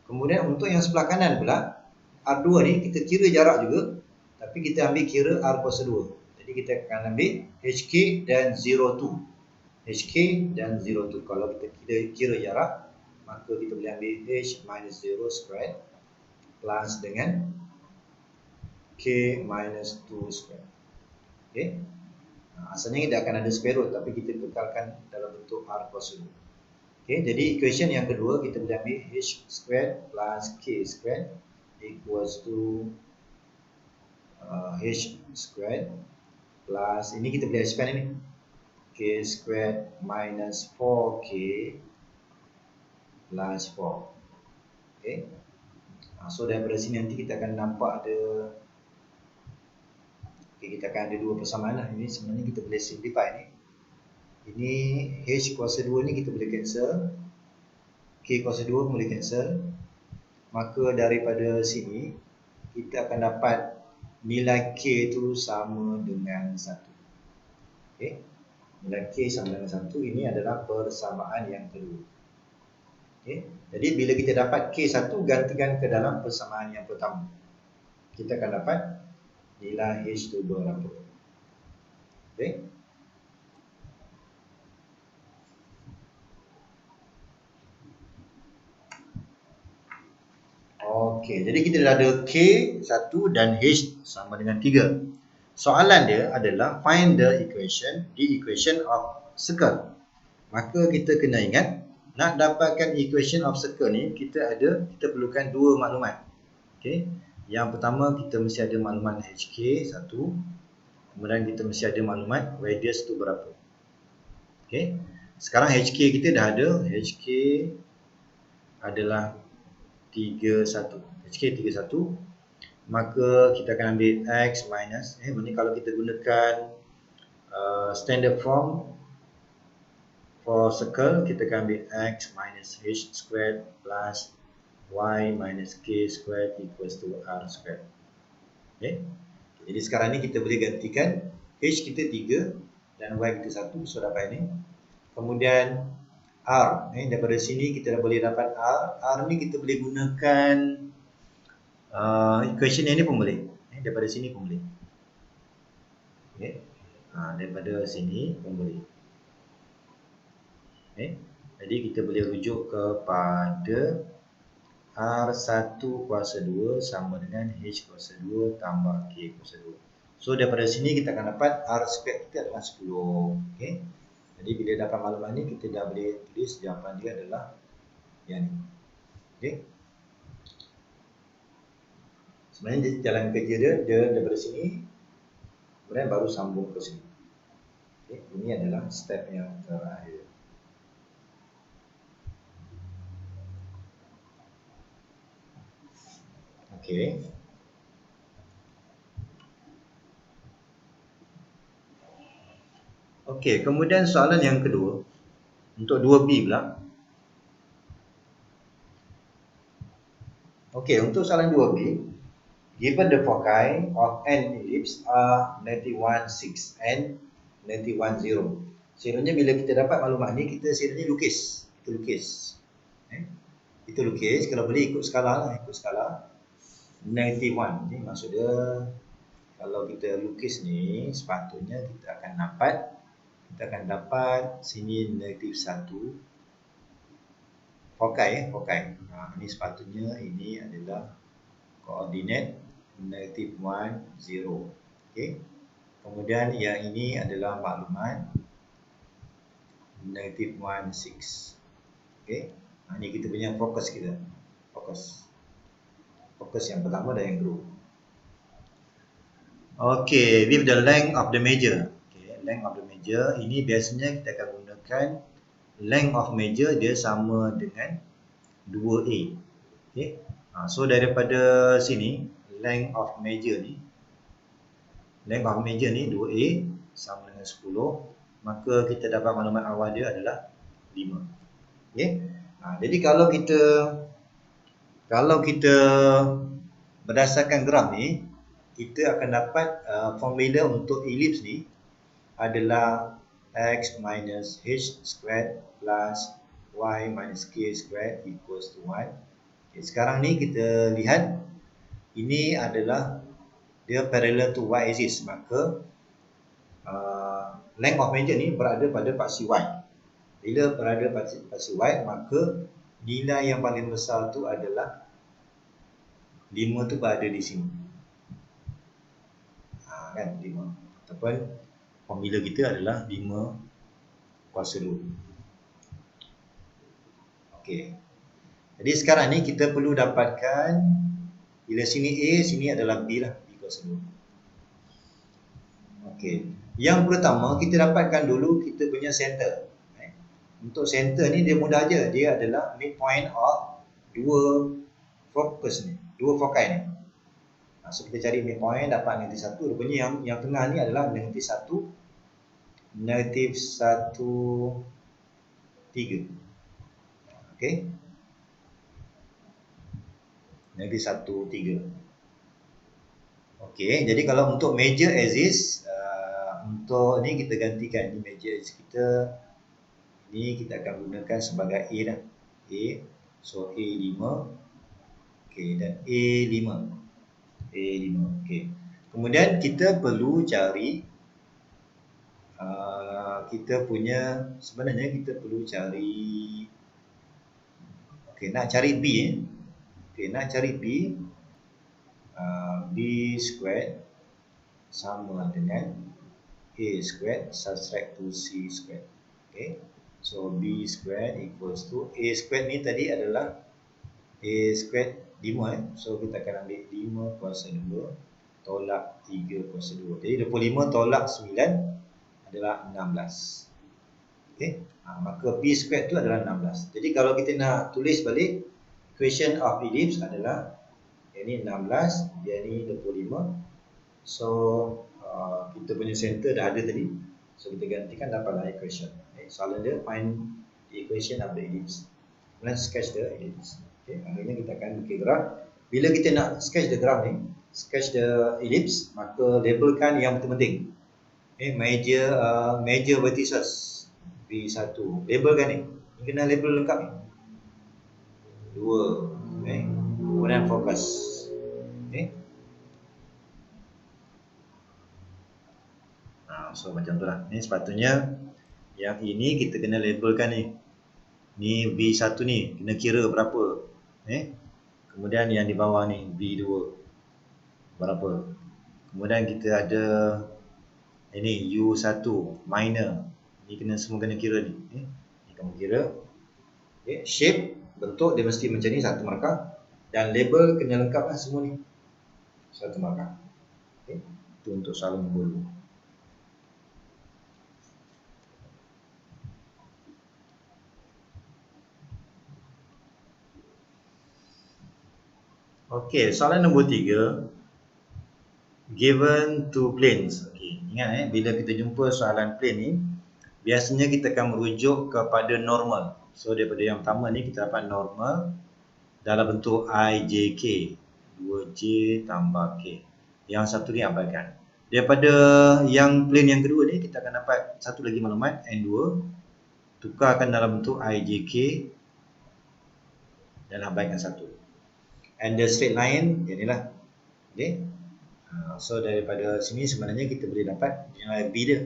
A: Kemudian untuk yang sebelah kanan pula, R2 ni kita kira jarak juga, tapi kita ambil kira R kuasa 2. Jadi kita akan ambil HK dan 02. HK dan 02. Kalau kita kira jarak, maka kita boleh ambil H minus 0 squared plus dengan K minus 2 squared. Okay. Asalnya dia akan ada square root, tapi kita kekalkan dalam bentuk R kuasa 2. Okay, jadi equation yang kedua kita boleh ambil H squared plus K squared equals to H squared plus, ini kita boleh expand ini, K squared minus 4K plus 4. Okay. So daripada sini nanti kita akan nampak ada, kita akan ada dua persamaan lah. Ini sebenarnya kita boleh simplify ni. Ini H kuasa 2 ni kita boleh cancel, K kuasa 2 boleh cancel. Maka daripada sini kita akan dapat nilai K tu sama dengan 1. Okay. Nilai K sama dengan 1. Ini adalah persamaan yang kedua. Okay. Jadi bila kita dapat K1, gantikan ke dalam persamaan yang pertama, kita akan dapat nilai H tu berapa. Okay. Okey, jadi kita dah ada K1 dan H sama dengan 3. Soalan dia adalah find the equation of circle. Maka kita kena ingat, nak dapatkan equation of circle ni kita perlukan dua maklumat. Okey. Yang pertama kita mesti ada maklumat HK 1. Kemudian kita mesti ada maklumat radius tu berapa. Okey. Sekarang HK kita dah ada. HK adalah 31. HK 31. Maka kita akan ambil X minus, ini kalau kita gunakan standard form for circle, kita akan ambil X minus H squared plus Y minus K squared equals to R squared. Okay. Jadi sekarang ni kita boleh gantikan H kita 3 dan Y kita 1, so dapat ini. Kemudian R, daripada sini kita dah boleh dapat R. R ni kita boleh gunakan equation yang ni pun boleh. Daripada sini pun boleh. Okay. Daripada sini pun boleh. Okay. Jadi kita boleh rujuk kepada R1 kuasa 2 sama dengan H kuasa 2 tambah K kuasa 2. So daripada sini kita akan dapat R squared kita adalah 10. Okay. Jadi bila dapat maklumat ni, kita dah boleh tulis jawapan dia adalah yang ni. Okay. Sebenarnya jalan kerja dia daripada sini, kemudian baru sambung ke sini. Okay. Ini adalah step yang terakhir. Okay. Okey, kemudian soalan yang kedua untuk 2B pula. Okey, untuk soalan 2B Given the foci of n ellipse are 91, 6 and 91, 0. Selalunya bila kita dapat maklumat ni, kita selalunya lukis. Kita lukis. Kita lukis, kalau boleh ikut skala lah, ikut skala 91. Ni maksud dia, kalau kita lukis ni, sepatutnya kita akan dapat sini -1 foci, foci. Ini sepatutnya ini adalah koordinat -1, 0. Okey. Kemudian yang ini adalah maklumat -1, 6. Okey. Ini kita punya fokus kita. Fokus yang pertama dan yang kedua. Okey, with the length of the measure. Okey, length of the measure ini biasanya kita akan gunakan length of measure dia sama dengan 2A. Okey. So daripada sini length of measure ni 2A sama dengan 10, maka kita dapat maklumat awal dia adalah 5. Okey. Jadi kalau kita berdasarkan graf ni, kita akan dapat formula untuk ellipse ni adalah x minus h squared plus y minus k squared equals to 1. Okay, sekarang ni kita lihat ini adalah dia parallel to y axis, maka length of measure ni berada pada paksi y. Bila berada pada paksi y, maka nilai yang paling besar tu adalah 5 tu berada di sini. Kan 5. Ataupun formula kita adalah 5/2. Okey. Jadi sekarang ni kita perlu dapatkan bila sini A, sini adalah B lah, B/2. Okey. Yang pertama kita dapatkan dulu kita punya center. Untuk center ni dia mudah aja, dia adalah midpoint of dua fokus ni, dua foci ni. So kita cari midpoint dapat -1, rupanya yang tengah ni adalah -1, -1,3. Okey. -1,3. Okey, jadi kalau untuk major axis, untuk ni kita gantikan ni major axis kita. Ini kita akan gunakan sebagai A dah. A. So A5. Okey, dan A5. Okey. Kemudian kita perlu cari sebenarnya kita perlu cari nak cari B. Nak cari B, B squared sama dengan A squared subtract 2C squared. Okey. So B squared equals to A squared ni tadi adalah A squared 5. So kita akan ambil 5/2 tolak 3/2. Jadi 25 tolak 9 adalah 16. Okey. Maka B squared tu adalah 16. Jadi kalau kita nak tulis balik, equation of ellipse adalah yang ni 16, dia ni 25. So kita punya center dah ada tadi. So kita gantikan dapatlah equation. Soalan dia find the equation of the ellipse. Kemudian sketch the ellipse. Okay, akhirnya kita akan bikin graf. Bila kita nak sketch the graph ni, sketch the ellipse, maka labelkan yang penting-penting. Major vertices B1. Labelkan ni. Ini kena label lengkap ni. 2. Kemudian fokus. So macam tu lah. Ni sepatutnya yang ini kita kena labelkan ni. Ni B1 ni kena kira berapa. Kemudian yang di bawah ni B2 berapa. Kemudian kita ada ini U1 minor. Ni semua kena kira ni. Ni kamu kira. Shape, bentuk dia mesti macam ni, satu markah. Dan label kena lengkap lah semua ni, satu markah. Itu untuk soalan nombor 2. Okey, soalan nombor 3. Given two planes. Okey, ingat bila kita jumpa soalan plane ni, biasanya kita akan merujuk kepada normal. So daripada yang pertama ni kita dapat normal dalam bentuk IJK. 2J tambah K. Yang satu ni abaikan. Daripada yang plane yang kedua ni, kita akan dapat satu lagi maklumat, N2. Tukarkan dalam bentuk IJK dan abaikan satu. And the straight line, inilah. Okay. So daripada sini sebenarnya kita boleh dapat nilai B dia.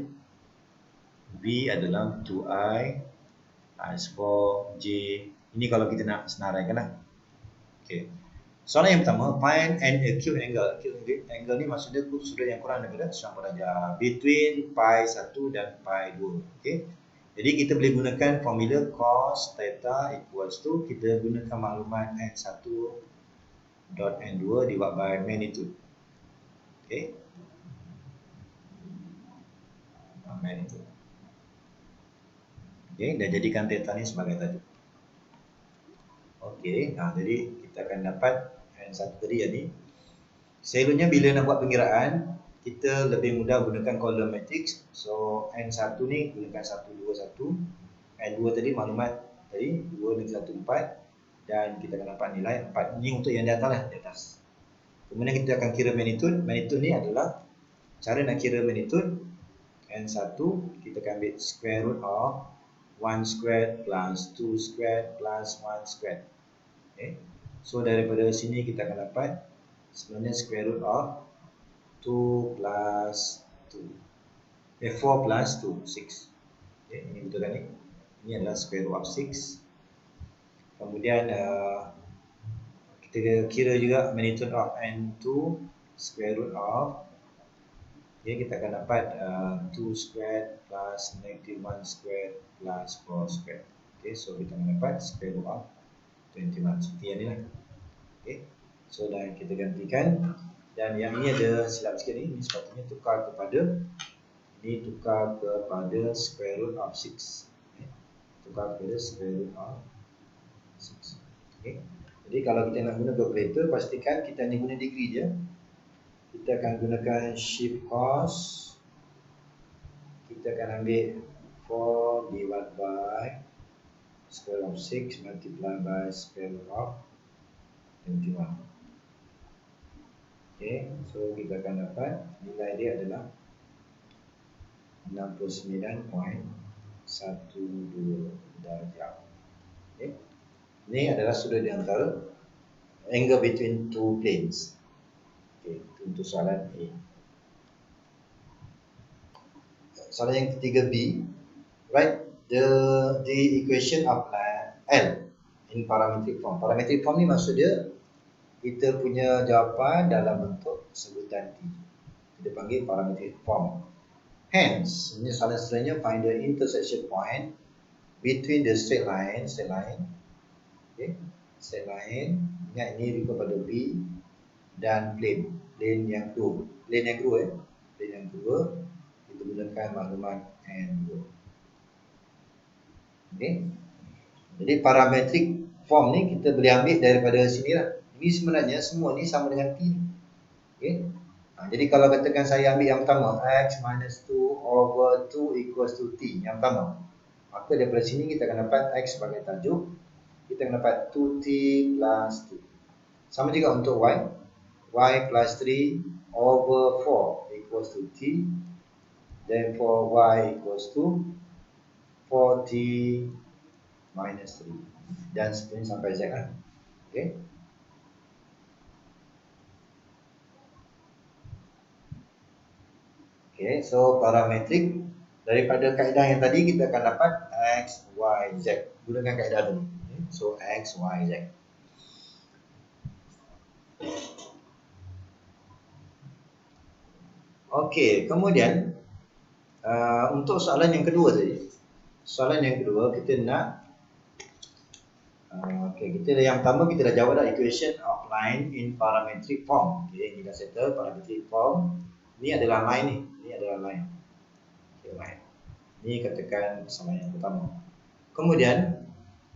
A: B adalah 2I times 4J. Ini kalau kita nak senaraikan lah. Okay. Soalan yang pertama, find an acute angle. Acute angle ni maksudnya sudut yang kurang daripada 90 darjah between pi 1 dan pi 2. Okay. Jadi kita boleh gunakan formula cos theta equals to, kita gunakan maklumat n1 dot n2 divided by magnitude. Okay. Magnitude. Okay, dan jadikan theta ni sebagai tajuk. Okey, jadi kita akan dapat N1 tadi yang ni. Selalunya bila nak buat pengiraan, kita lebih mudah gunakan column matrix. So N1 ni gunakan 1, 2, 1. N2 tadi maklumat tadi 2 negeri 1, 4. Dan kita akan dapat nilai 4. Ini untuk yang di atas lah, di atas. Kemudian kita akan kira magnitude. Magnitude ni adalah, cara nak kira magnitude N1, kita akan ambil square root of 1 squared plus 2 squared plus 1 squared. Okay. So daripada sini kita akan dapat sebenarnya square root of 2 plus 2. 4 plus 2, 6. Okay. Ini betul kan ni? Ini adalah square root of 6. Kemudian kita kira juga magnitude of N2 square root of, okay, kita akan dapat 2 squared plus negative 1 squared plus 4 squared. Okay, so kita akan dapat square root of 21. Seperti yang ni lah. Okay, so dan kita gantikan. Dan yang ini ada silap sikit ni. Ini sepatutnya tukar kepada, ini tukar kepada square root of 6. Okay, tukar kepada square root of 6. Okay, jadi kalau kita nak guna calculator, pastikan kita ni guna degree je. Kita akan gunakan shift cos. Kita akan ambil 4 divided by square root of 6 multiplied by square root of 21. Okay, so kita akan dapat nilai dia adalah 69.12 darjah. Okay, ini adalah sudut di antara angle between two planes. Okay, itu untuk soalan A. Soalan yang ketiga B, write the equation of L in parametric form. Parametric form ni maksud dia kita punya jawapan dalam bentuk sebutan T. Kita panggil parametric form. Hence, ini soalan seterusnya, find the intersection point between the straight line. Okay, straight line. Ingat ini refer pada B dan plane yang kedua. Plane yang kedua kita gunakan maklumat N2. Okay. Jadi parametric form ni kita boleh ambil daripada sini lah. Ini sebenarnya semua ni sama dengan T. Okay. Jadi kalau katakan saya ambil yang pertama, X minus 2 over 2 equals to T, yang pertama, maka daripada sini kita akan dapat X sebagai tajuk. Kita akan dapat 2T plus 2. Sama juga untuk Y. Y plus 3 over 4 equals to T. Therefore Y equals to 4T minus 3. Dan seterusnya sampai Z lah. Okay. Okay, so parametrik daripada kaedah yang tadi kita akan dapat X, Y, Z. Gunakan kaedah dulu. Okay. So X, Y, Z. Okey, kemudian untuk soalan yang kedua tadi. Soalan yang kedua kita nak kita yang pertama kita dah jawab dah equation of line in parametric form. Okey, ini dah settle parametric form. Ini adalah line ni. Ini adalah line. Okay, line. Ini katakan soalan yang pertama. Kemudian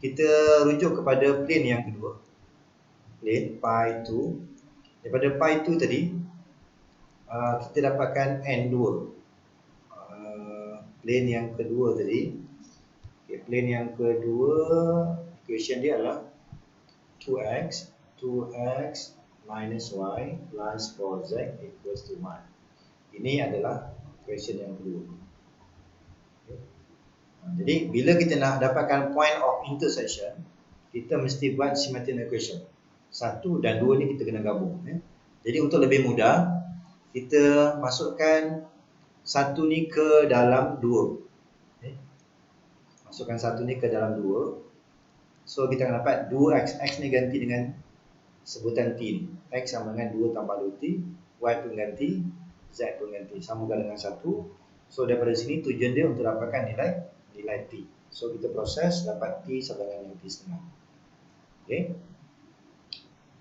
A: kita rujuk kepada plane yang kedua. Plane pi 2. Daripada pi 2 tadi kita dapatkan N2. Plane yang kedua tadi. Okay, plane yang kedua equation dia adalah 2x minus y plus 4z equals to 1. Ini adalah equation yang kedua. Okay. Jadi bila kita nak dapatkan point of intersection, kita mesti buat simultaneous equation. 1 dan 2 ni kita kena gabung. Jadi untuk lebih mudah, kita masukkan 1 ni ke dalam 2. Masukkan 1 ni ke dalam 2. So kita akan dapat 2x. X ni ganti dengan sebutan t ni. X sama dengan 2 tambah 2t. Y pun ganti. Z pun ganti. Sambungkan dengan 1. So daripada sini tujuan dia untuk dapatkan nilai t. So kita proses dapat t sama dengan t setengah. Okay.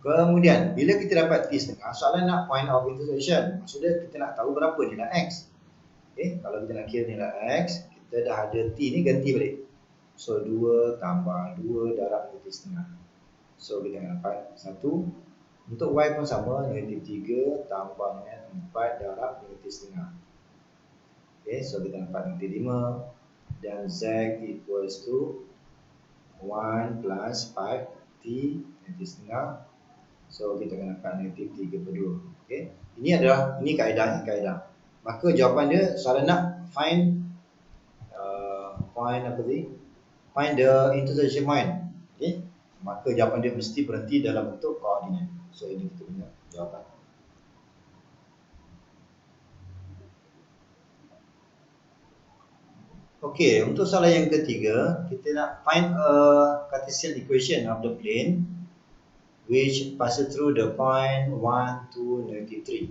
A: Kemudian bila kita dapat t setengah, soalan nak point of intersection. Maksudnya kita nak tahu berapa nilai x. Okay. Kalau kita nak kira nilai x, kita dah ada t ni, ganti balik. So 2 tambah 2 darab negatif setengah. So kita akan dapat 1. Untuk y pun sama, negatif 3 tambah dengan 4 darab negatif setengah. Okay, so kita dapat negatif 5. Dan z equals to 1 plus 5t negatif setengah. So kita akan dapat negatif 3/2. Okay, ini kaedah. Maka jawapan dia, soalan nak find find the intersection point. Okay, maka jawapan dia mesti berhenti dalam bentuk koordinat. So ini kita punya jawapan. Okay, untuk soalan yang ketiga, kita nak find a Cartesian equation of the plane which passes through the point 1, 2, -3.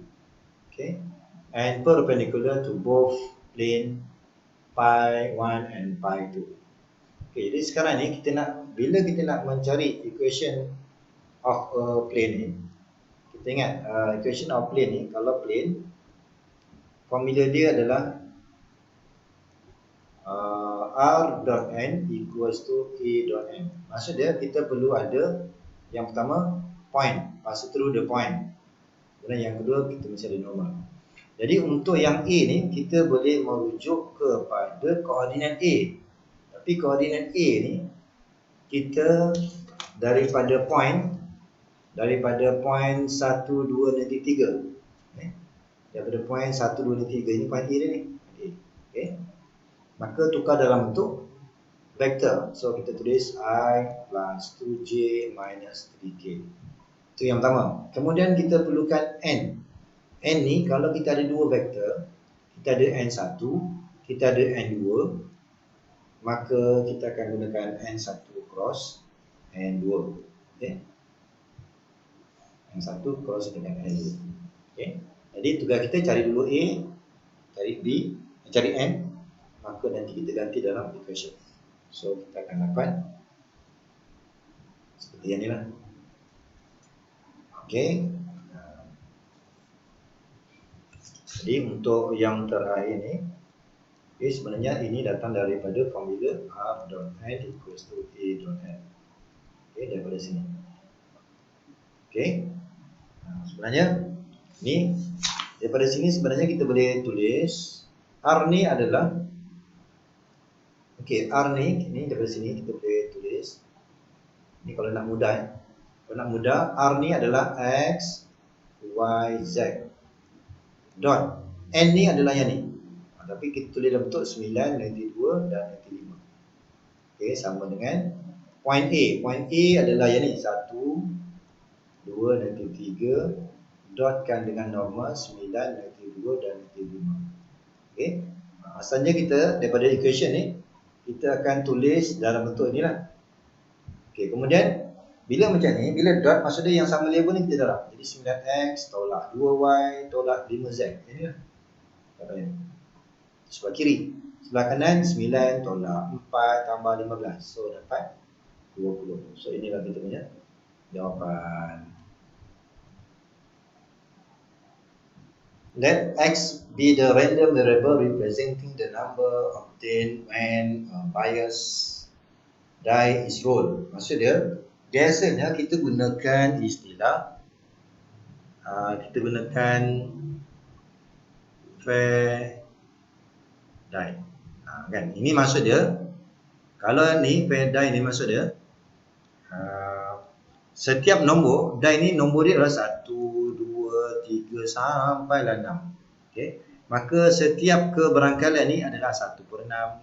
A: Okay, and perpendicular to both plane pi 1 and pi 2. Okay, jadi sekarang ni bila kita nak mencari equation of a plane ni, kita ingat equation of plane ni, kalau plane, formula dia adalah r dot n equals to a dot n. Maksud dia kita perlu ada yang pertama point, pass through the point. Dan yang kedua kita mesti ada normal. Jadi untuk yang A ni kita boleh merujuk kepada koordinat A. Tapi koordinat A ni kita daripada point 1, 2, dan 3. Daripada point 1, 2, dan 3 ini point A dia ni. Okay. Maka tukar dalam bentuk vektor. So kita tulis I plus 2J minus 3K. Itu yang pertama. Kemudian kita perlukan N. N ni kalau kita ada dua vektor, kita ada N1, kita ada N2, maka kita akan gunakan N1 cross N2. Okay. N1 cross dengan N2. Okay. Jadi tugas kita cari dulu A, cari B, cari N, maka nanti kita ganti dalam equation. So kita akan dapat seperti yang ni lah. Okay. Jadi untuk yang terakhir ni, okay, sebenarnya ini datang daripada formula r dot n equals to a dot n. Okay, daripada sini. Okay. Sebenarnya ni daripada sini sebenarnya kita boleh tulis r ni adalah, okay, r ni daripada sini kita boleh tulis. Ni kalau nak mudah, r ni adalah x, y, z. Dot n ni adalah yang ni. Tapi kita tulis dalam bentuk 9, negatif 2 dan negatif 5. Okay, sama dengan point A. Point A adalah yang ni, 1, 2, negatif 3. Dotkan dengan normal 9, negatif 2 dan negatif 5. Okay. Asalnya kita daripada equation ni, kita akan tulis dalam bentuk inilah. Okay, kemudian bila macam ni, bila dot, maksudnya yang sama label ni kita darab. Jadi 9x tolak 2y tolak 5z. Ini lah katanya. Sebelah kiri. Sebelah kanan 9 tolak 4 tambah 15. So dapat 20. So inilah kita punya jawapan. Let x be the random variable representing the number obtained when a bias die is rolled. Maksud dia, biasanya kita gunakan istilah kita gunakan fair die. Kan? Ini maksud dia, kalau ni fair die ni maksud dia setiap nombor, dan ini nombor dia adalah 1, 2, 3 sampailah 6. Okay. Maka setiap keberangkalan ni adalah 1/6,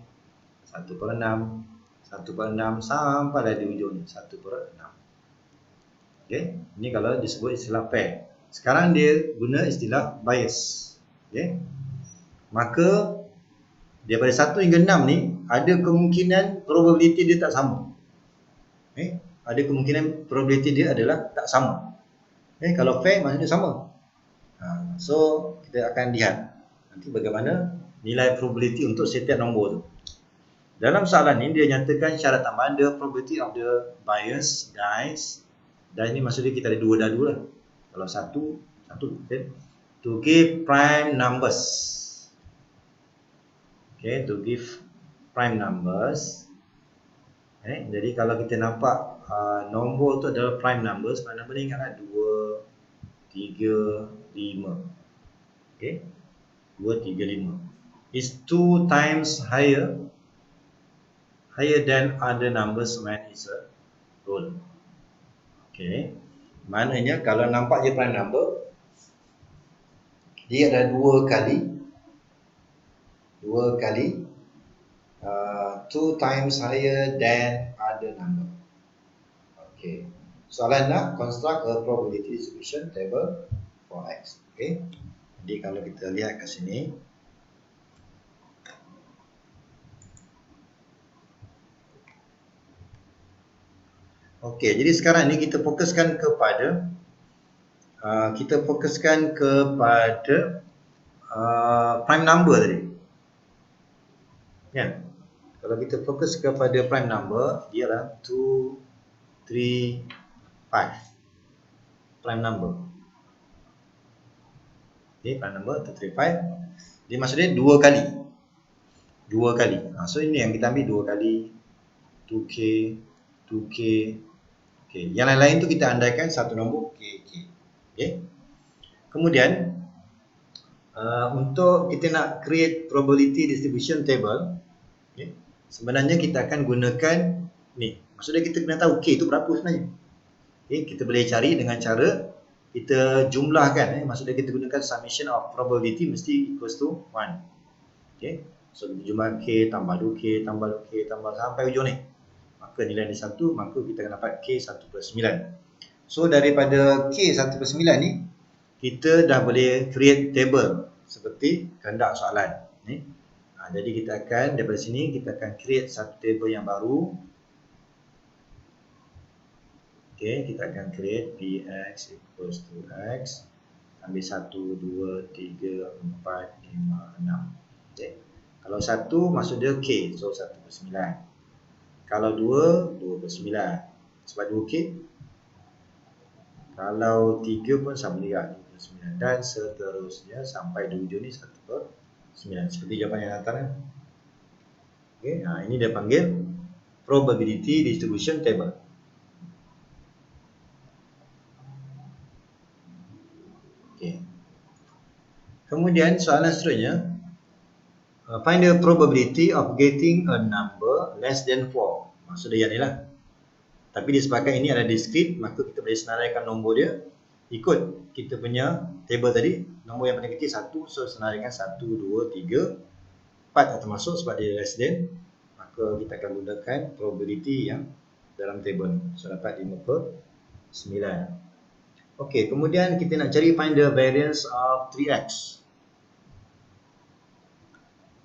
A: 1/6, 1/6 sampailah di ujung ni 1/6. Okay. Ini kalau disebut istilah pair. Sekarang dia guna istilah bias. Okay. Maka daripada 1 hingga 6 ni ada kemungkinan probability dia tak sama. Okay. Ada kemungkinan probability dia adalah tak sama. Okay. Kalau pair maksudnya sama. So kita akan lihat nanti bagaimana nilai probability untuk setiap nombor tu. Dalam soalan ni dia nyatakan syarat tambahan the probability of the bias dice. Dan ini maksudnya kita ada dua dadu lah. Kalau satu okay. To give prime numbers. Okay, to give prime numbers. Okay, jadi kalau kita nampak nombor tu adalah prime numbers, prime number ni ingatlah 2, 3, 5. Okay, 2, 3, 5 is 2 times higher than other numbers when it's a whole. Okay, maknanya kalau nampak je prime number, dia ada 2 kali 2 times higher than other number. Okay, soalan nak construct a probability distribution table for X. Okay, jadi kalau kita lihat kat sini, okey, jadi sekarang ni kita fokuskan kepada prime number tadi. Ya. Kalau kita fokus kepada prime number, dia adalah 2, 3, 5. Prime number. Okey, prime number 2, 3, 5. Dia maksudnya 2 kali. 2 kali. So ini yang kita ambil 2 kali 2K, 2K. Okey, yang lain-lain tu kita andaikan satu nombor KK. Okey. Kemudian untuk kita nak create probability distribution table, okay, sebenarnya kita akan gunakan ni. Maksudnya kita kena tahu K itu berapa sebenarnya. Okay, kita boleh cari dengan cara kita jumlahkan. Maksudnya kita gunakan summation of probability mesti equals to 1. Okay, so kita jumlah K tambah 2K tambah 2K tambah sampai ujung ni. Maka nilai ni 1, maka kita akan dapat K 1/9. So daripada K 1/9 ni, kita dah boleh create table seperti kehendak soalan ni. Jadi kita akan daripada sini kita akan create satu table yang baru. Okey, kita akan create Px equals to X. Ambil 1, 2, 3, 4, 5, 6. Okey. Kalau 1 maksud dia K, so 1/9. Kalau 2, 2/9. Sebab 2K. Kalau 3 pun sama juga 2/9. Dan seterusnya sampai di ujung ni 1/9. Seperti jawapan yang hantaran. Okay, ini dia panggil probability distribution table. Okay. Kemudian soalan seterusnya, find the probability of getting a number less than 4. Maksudnya yang ni lah. Tapi disebabkan ini ada discrete, maka kita boleh senaraikan nombor dia ikut kita punya table tadi. Nombor yang paling kecil 1, so senaraikan 1, 2, 3, 4 tak termasuk sebab dia less than. Maka kita akan gunakan probability yang dalam table. So dapat 5/9. Okey, kemudian kita nak cari find the variance of 3x.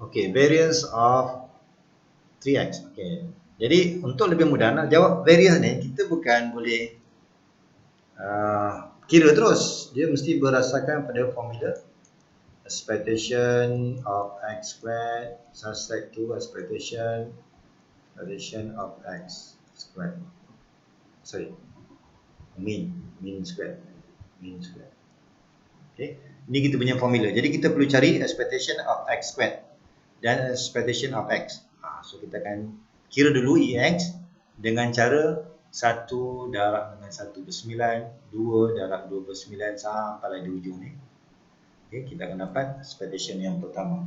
A: Okey, variance of 3x. Okey. Jadi untuk lebih mudah nak jawab variance ni, kita bukan boleh kira terus. Dia mesti berdasarkan pada formula expectation of x squared subtract to expectation of x squared. Sorry. Mean squared. Okay. Ini kita punya formula. Jadi kita perlu cari expectation of x squared dan expectation of x. So kita akan kira dulu EX dengan cara 1 darab dengan 1/9, 2 darab 2/9 sampai di ujung ni. Okay, kita akan dapat expectation yang pertama.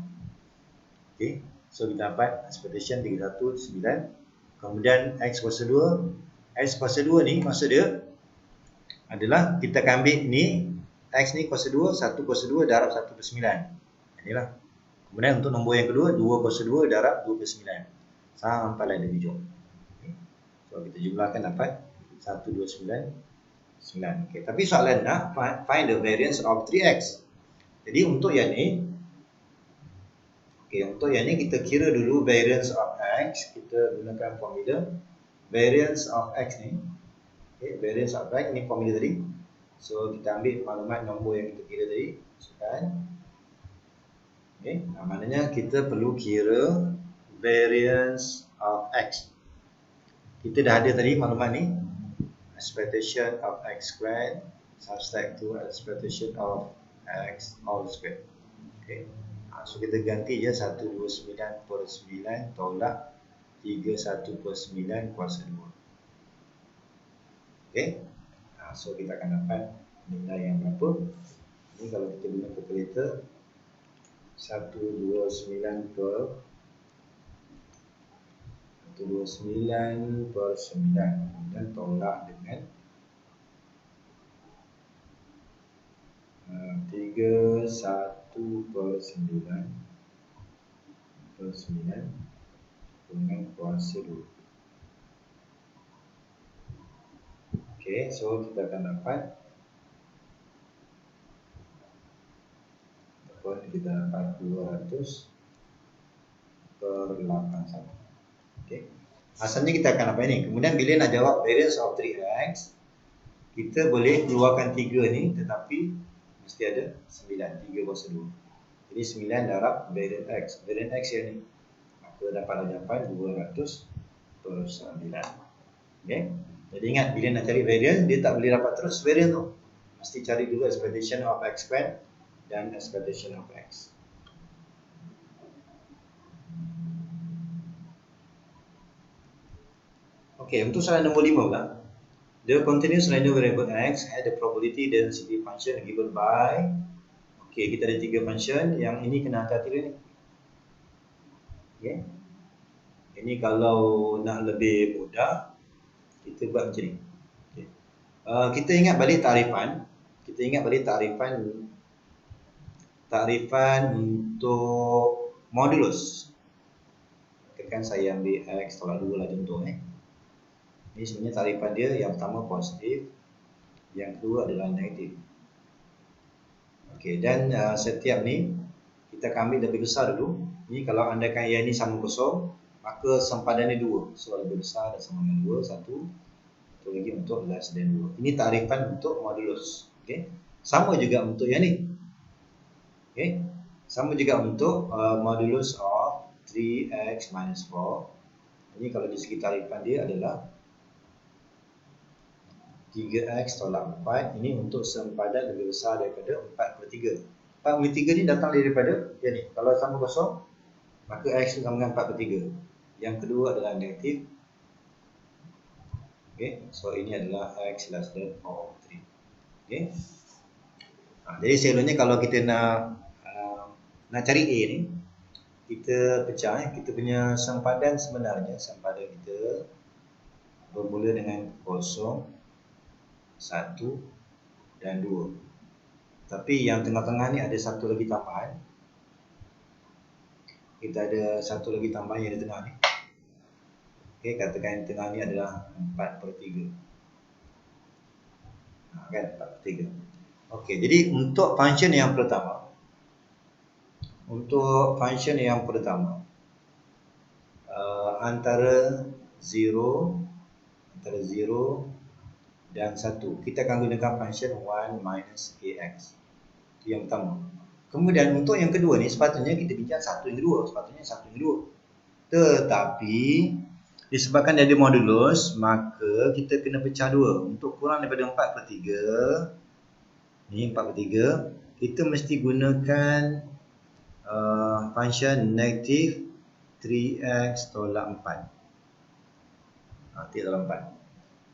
A: Okay, so kita dapat expectation 31/9. Kemudian X kuasa 2. X kuasa 2 ni maksud dia adalah kita akan ambil ni X ni kuasa 2, 1 kuasa 2 darab 1/9. Inilah. Kemudian untuk nombor yang kedua 2 kuasa 2 darab 2/9. Sampailah dia hujung. Okay. So kita jumlahkan dapat 1299. Okay. Tapi soalan nak find the variance of 3x. Jadi untuk yang ni, untuk yang ni kita kira dulu variance of x. Kita gunakan formula variance of x ni. Variance of x ni formula tadi. So kita ambil maklumat nombor yang kita kira tadi, masukkan. Maknanya kita perlu kira variance of x. Kita dah ada tadi maklumat ni, expectation of x squared subtract to expectation of x all squared. So kita ganti je 129/9 tolak 31/9 kuasa 2. So kita akan dapat nilai yang berapa? Ini kalau kita guna kalkulator 129/9 dan tolak dengan 31/9 dengan kuasa 2. So kita akan dapat 200/81. Asalnya kita akan apa ini? Kemudian bila nak jawab variance of 3x, kita boleh keluarkan 3 ni, tetapi mesti ada 9, 3 kuasa 2. Jadi 9 darab variance x. Variance x yang ni, maka dapat jawapan 200/9. Jadi ingat, bila nak cari variance, dia tak boleh dapat terus variance tu. Mesti cari dulu expectation of x squared dan expectation of x. Untuk soalan nombor 5 pula. The continuous linear variable x had the probability density function given by. Kita ada 3 function. Yang ini kena hati-hati ni. Ini kalau nak lebih mudah, kita buat macam ni. Kita ingat balik tarifan. Tarifan untuk modulus. Kan saya ambil x tolak 2 lah contoh. Ini sebenarnya tarifan dia yang pertama positif, yang kedua adalah negatif. Dan setiap ni kita akan ambil lebih besar dulu. Ini kalau andaikan yang ni sama kosong, maka sempadan ni 2. So lebih besar dan sama dengan 2, 1 lagi untuk less than 2. Ini tarifan untuk modulus. Sama juga untuk yang ni. Sama juga untuk modulus of 3x minus 4. Ini kalau di segi tarifan dia adalah 3x tolak 4. Ini untuk sempadan lebih besar daripada 4/3. 4/3 ni datang daripada yang ni. Kalau sama kosong, maka x sama dengan 4/3. Yang kedua adalah negatif. So ini adalah x less than 4/3. Jadi selalunya kalau kita nak cari A ni, kita pecah. Kita punya sempadan sebenarnya, sempadan kita bermula dengan 0, 1 dan 2. Tapi yang tengah-tengah ni ada satu lagi tambahan. Kita ada satu lagi tambahan yang di tengah ni. Katakan yang tengah ni adalah 4/3. Kan 4/3. Jadi untuk function yang pertama, antara 0 dan 1, kita akan gunakan function 1 minus ax. Itu yang pertama. Kemudian untuk yang kedua ni, sepatutnya kita bincang 1 yang kedua. Tetapi disebabkan dia ada modulus, maka kita kena pecah 2. Untuk kurang daripada 4/3, ni 4/3, kita mesti gunakan function negatif 3x tolak 4. 3 tolak 4.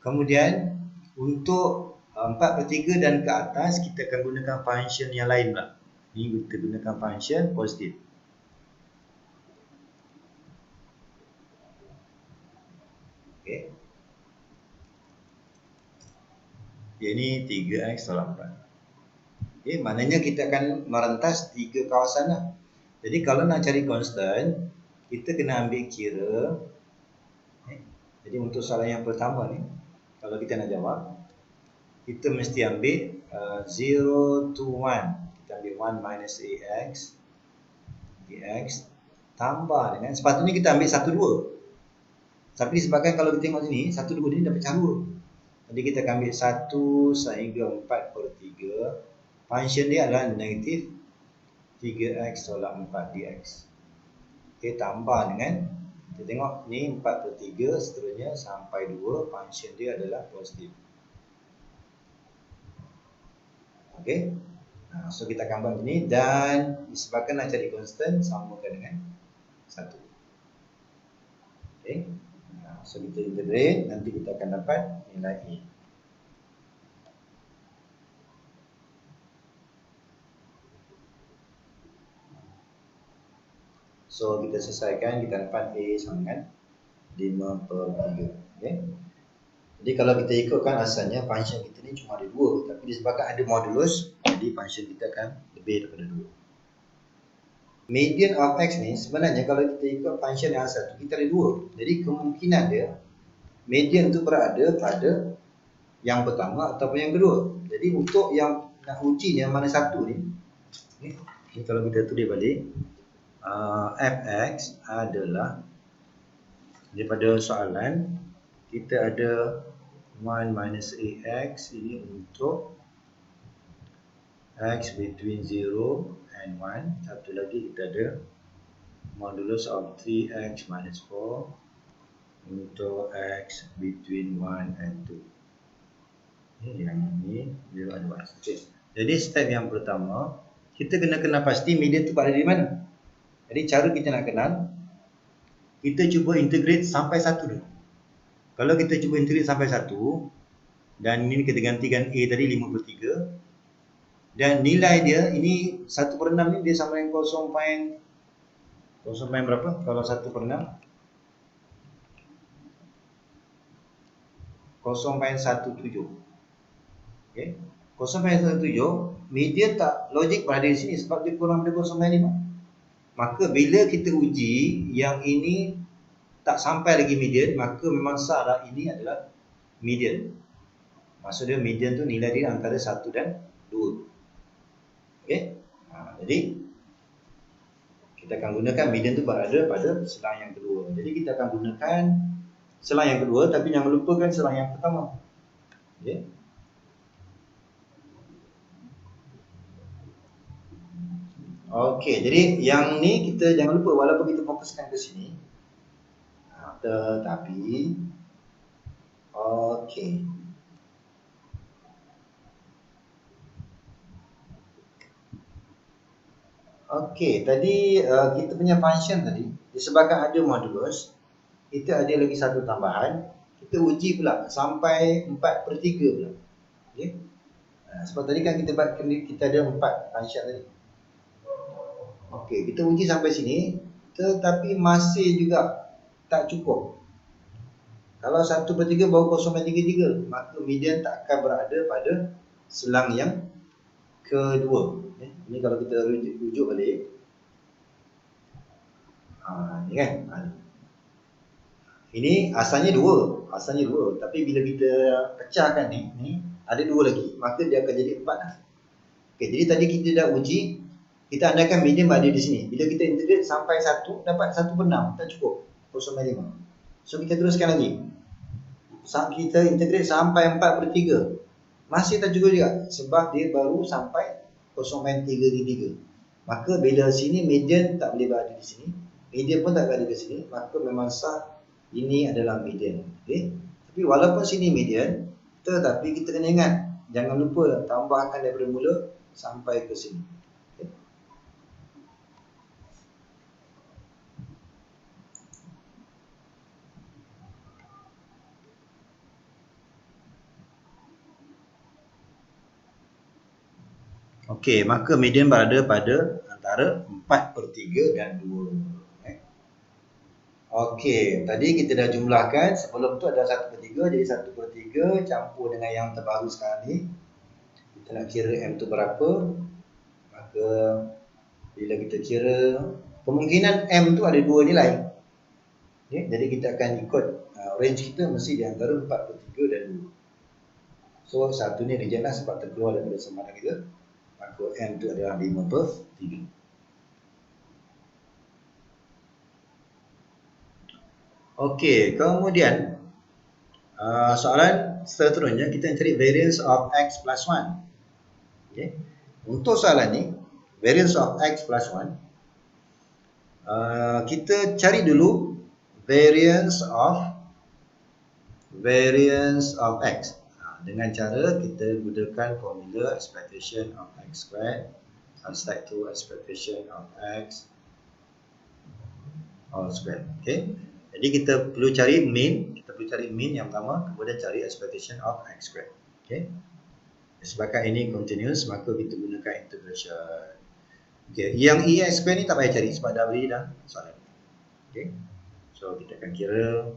A: Kemudian untuk 4/3 dan ke atas, kita akan gunakan function yang lain pula. Ini kita gunakan function positif. Ini 3x tolak 4. Okay, maknanya kita akan merentas 3 kawasan lah. Jadi kalau nak cari constant, kita kena ambil kira. Jadi untuk soalan yang pertama ni, kalau kita nak jawab, kita mesti ambil 0 to 1. Kita ambil 1 minus ax dx tambah dengan, sepatutnya kita ambil 1, 2. Tapi disebabkan kalau kita tengok sini, 1, 2 ni dah pecah 2. Jadi kita akan ambil 1 sehingga 4/3. Function dia adalah negatif 3x tolak 4 dx. Okay, tambah dengan, kita tengok ni 4/3, seterusnya sampai 2, function dia adalah positif. Okay, so kita akan buat ini, dan disebabkan nak cari constant, samakan dengan 1. Okay, so kita integrate, nanti kita akan dapat nilai A. So kita selesaikan, kita dapat A sama dengan 5/3. Okay. Jadi kalau kita ikutkan, asalnya function kita ni cuma ada 2, tapi disebabkan ada modulus, jadi function kita akan lebih daripada 2. Median of x ni sebenarnya kalau kita ikut function yang asal tu, kita ada 2. Jadi kemungkinan dia median tu berada pada yang pertama ataupun yang kedua. Jadi untuk yang nak uji yang mana satu ni, ni kalau kita tulis balik, fx adalah, daripada soalan kita ada 1 minus ax, ini untuk x between 0 and 1. Satu lagi kita ada modulus of 3x minus 4 untuk x between 1 and 2. Yang ini 0 and 1. Okay. Jadi step yang pertama, kita kena pasti median tu berada di mana. Jadi cara kita nak kenal, kita cuba integrate sampai 1 dulu. Kalau kita cuba integrate sampai 1, dan ini kita gantikan A tadi 5/3, dan nilai dia ini 1/6 ni dia sama dengan 0. Berapa? Kalau 1/6, 0.17. Okay. 0.17, median tak logik berada di sini sebab dia kurang dari 0.5. Maka bila kita uji yang ini tak sampai lagi median, maka memang sah ini adalah median. Maksudnya median tu nilai dia antara 1 dan 2. Okey. Jadi kita akan gunakan median tu berada pada selang yang kedua. Jadi kita akan gunakan selang yang kedua, tapi jangan lupakan selang yang pertama. Okey. Okey, jadi yang ni kita jangan lupa, walaupun kita fokuskan ke sini, tetapi okey. Okey, tadi kita punya function tadi, disebabkan ada modulus, kita ada lagi satu tambahan, kita uji pula sampai 4/3 pula. Okey. Sebab tadi kan kita ada 4 function tadi. Okey, kita uji sampai sini, tetapi masih juga tak cukup. Kalau 1/3 baru 0.33, maka median tak akan berada pada selang yang kedua. Ini kalau kita rujuk balik, ni kan, ini asalnya 2, tapi bila kita pecahkan ni ada 2 lagi, maka dia akan jadi 4 lah. Okey, jadi tadi kita dah uji, kita andaikan median berada di sini. Bila kita integrate sampai 1, dapat 1/6, tak cukup 0.5. So kita teruskan lagi. Kita integrate sampai 4/3, masih tak cukup juga, sebab dia baru sampai 0.33. Maka bila sini median tak boleh berada di sini, median pun tak berada di sini, maka memang sah ini adalah median. Okay? Tapi walaupun sini median, tetapi kita kena ingat, jangan lupa tambahkan daripada mula sampai ke sini. Okey, maka median berada pada antara 4/3 dan 2. Okey, tadi kita dah jumlahkan. Sebelum tu ada 1/3, jadi 1/3 campur dengan yang terbaru sekarang ni. Kita nak kira M tu berapa. Maka bila kita kira, kemungkinan M tu ada dua nilai. Okay, jadi kita akan ikut range kita mesti di antara 4/3 dan 2. So satu ni reject lah sebab terkeluar daripada semaran kita. Maka M tu adalah 5/3. Okey, kemudian soalan seterusnya kita cari variance of x plus 1. Okay. Untuk soalan ni, variance of x plus 1, kita cari dulu variance of x dengan cara kita gunakan formula expectation of x squared subtract to expectation of x all squared. Okay. Jadi kita perlu cari mean, yang pertama, kemudian cari expectation of x squared. Okay. Sebabkan ini continuous, maka kita gunakan integration. Okay. Yang ex squared ni tak payah cari sebab dah beri dah soalan. Okay. So kita akan kira.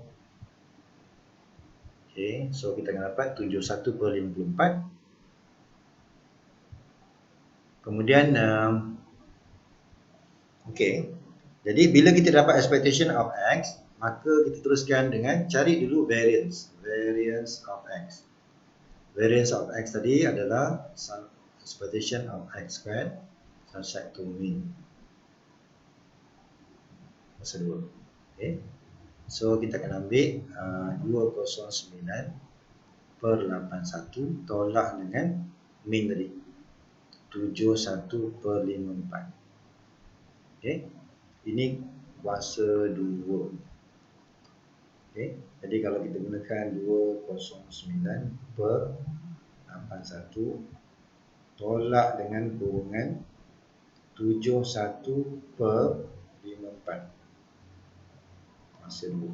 A: Okay. So kita akan dapat 71/54. Kemudian okay. Jadi bila kita dapat expectation of x, maka kita teruskan dengan cari dulu variance of x. Variance of x tadi adalah expectation of x squared subtract to mean pasal 2. Okay. So kita akan ambil 209/81 tolak dengan mean tadi 71/54. Okay. Ini kuasa 2. Okay. Jadi kalau kita gunakan 209/81 tolak dengan kurungan 71/54 kuasa 2.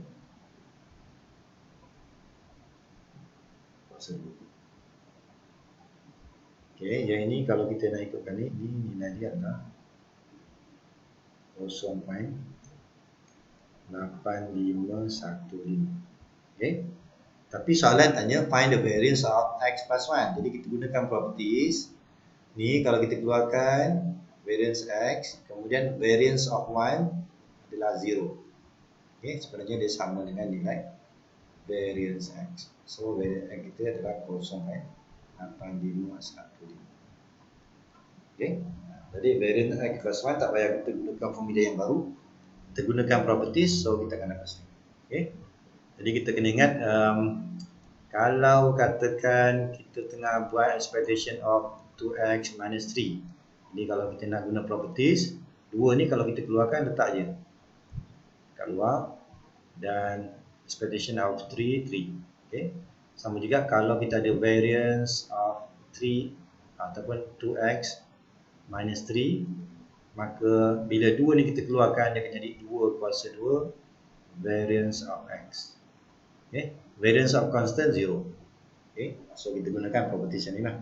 A: Okay, yang ini kalau kita nak ikutkan ni nilai dia adalah 0.8515. Okay. Tapi soalan tanya find the variance of x plus 1. Jadi kita gunakan properties. Ni kalau kita keluarkan variance x, kemudian variance of 1 adalah 0. Okay, sebenarnya dia sama dengan nilai variance x. So variance x kita adalah 0.8515. Okay. Jadi variance x plus 1 tak payah kita gunakan formula yang baru. Kita gunakan properties, so kita akan dapat sini. Okay. Jadi kita kena ingat kalau katakan kita tengah buat expectation of 2x minus 3. Jadi kalau kita nak guna properties, 2 ni kalau kita keluarkan letak je kat luar, dan expectation of 3. Okay. Sama juga kalau kita ada variance of 3 ataupun 2x minus 3, maka bila 2 ni kita keluarkan, dia akan jadi 2 kuasa 2 variance of x. Okay. Variance of constant 0. Okay. So kita gunakan properties yang ni lah.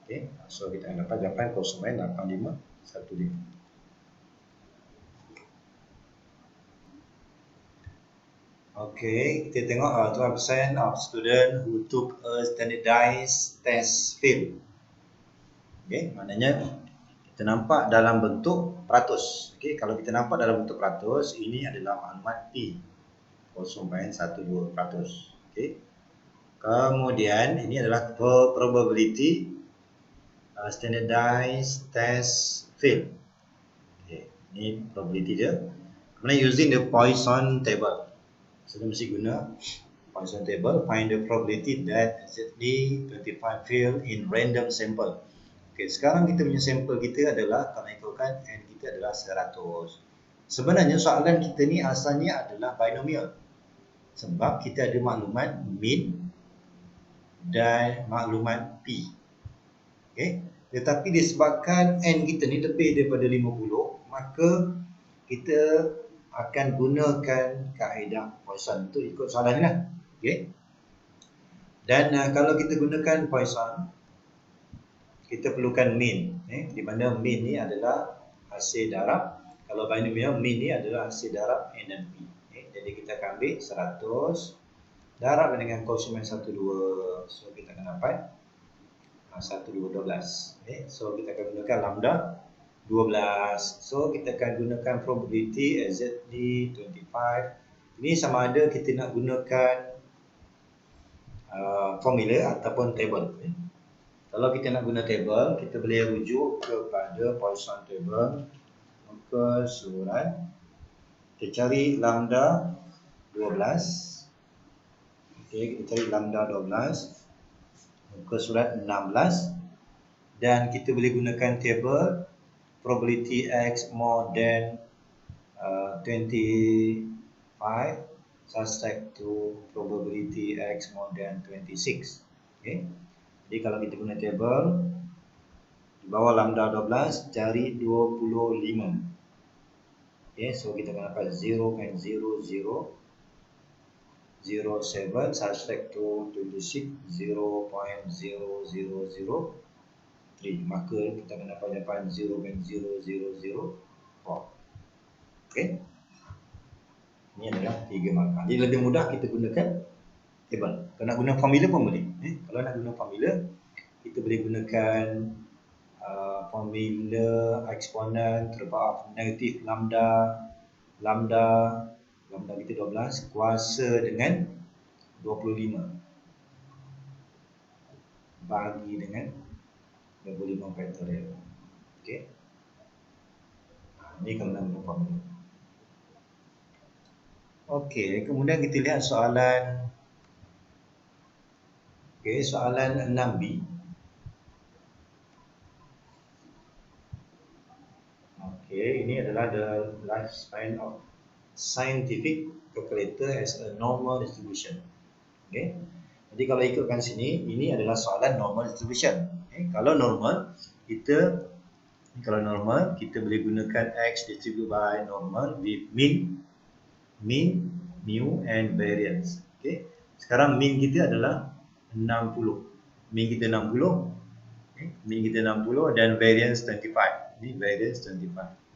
A: Okay. So kita akan dapat jawapan 0.8515. Okay, kita tengok 12% of student who took a standardized test failed. Okay, maknanya kita nampak dalam bentuk peratus. Okay, kalau kita nampak dalam bentuk peratus, ini adalah maklumat P 0.12%. Okay. Kemudian ini adalah probability standardized test fail. Okay, ini probability dia. Kemudian using the Poisson table. So, kita mesti guna Poisson table, find the probability that exactly 25 fail in random sample. Okay, sekarang kita punya sampel kita adalah, kalau ikutkan N kita adalah 100. Sebenarnya soalan kita ni asalnya adalah binomial. Sebab kita ada maklumat mean dan maklumat P. Okay. Tetapi disebabkan N kita ni lebih daripada 50, maka kita akan gunakan kaedah Poisson untuk ikut soalan ni lah. Okay. Dan kalau kita gunakan Poisson, kita perlukan mean. Di mana mean ni adalah hasil darab. Kalau binomial, mean ni adalah hasil darab N dan P. Jadi Jadi kita akan ambil 100 darab dengan konsumen 12. So kita akan dapat 12. Okay. So kita akan gunakan lambda 12. So kita akan gunakan probability exactly 25. Ini sama ada kita nak gunakan formula ataupun table. Okay. Kalau kita nak guna table, kita boleh rujuk kepada Poisson table. Muka surat, kita cari lambda 12. Okay, kita cari lambda 12. Muka surat 16. Dan kita boleh gunakan table probability X more than 25 subtract to probability X more than 26. Okay. Jadi kalau kita guna table, di bawah lambda 12 cari 25. Okay, so kita akan dapat 0.0007 subtract to 26 0.0003. Maka kita akan dapat 0.0004. Okay. Ini adalah 3 markah. Jadi lebih mudah kita gunakan table. Kalau nak guna formula pun boleh. Kalau nak guna formula, kita boleh gunakan formula eksponen terbawah negatif lambda kita 12 kuasa dengan 25 bagi dengan 25 faktorial. Okey. Ini kalau nak guna formula. Okey, kemudian kita lihat soalan soalan 6B. Okay, ini adalah the lifespan of scientific calculator as a normal distribution. Okay, jadi kalau ikutkan sini, ini adalah soalan normal distribution. Okay, kalau normal kita boleh gunakan X distributed by normal with mean, mu and variance. Okay, sekarang mean kita adalah 60. Mean kita 60. Okay, mean kita 60 dan variance 25. Ini variance 25.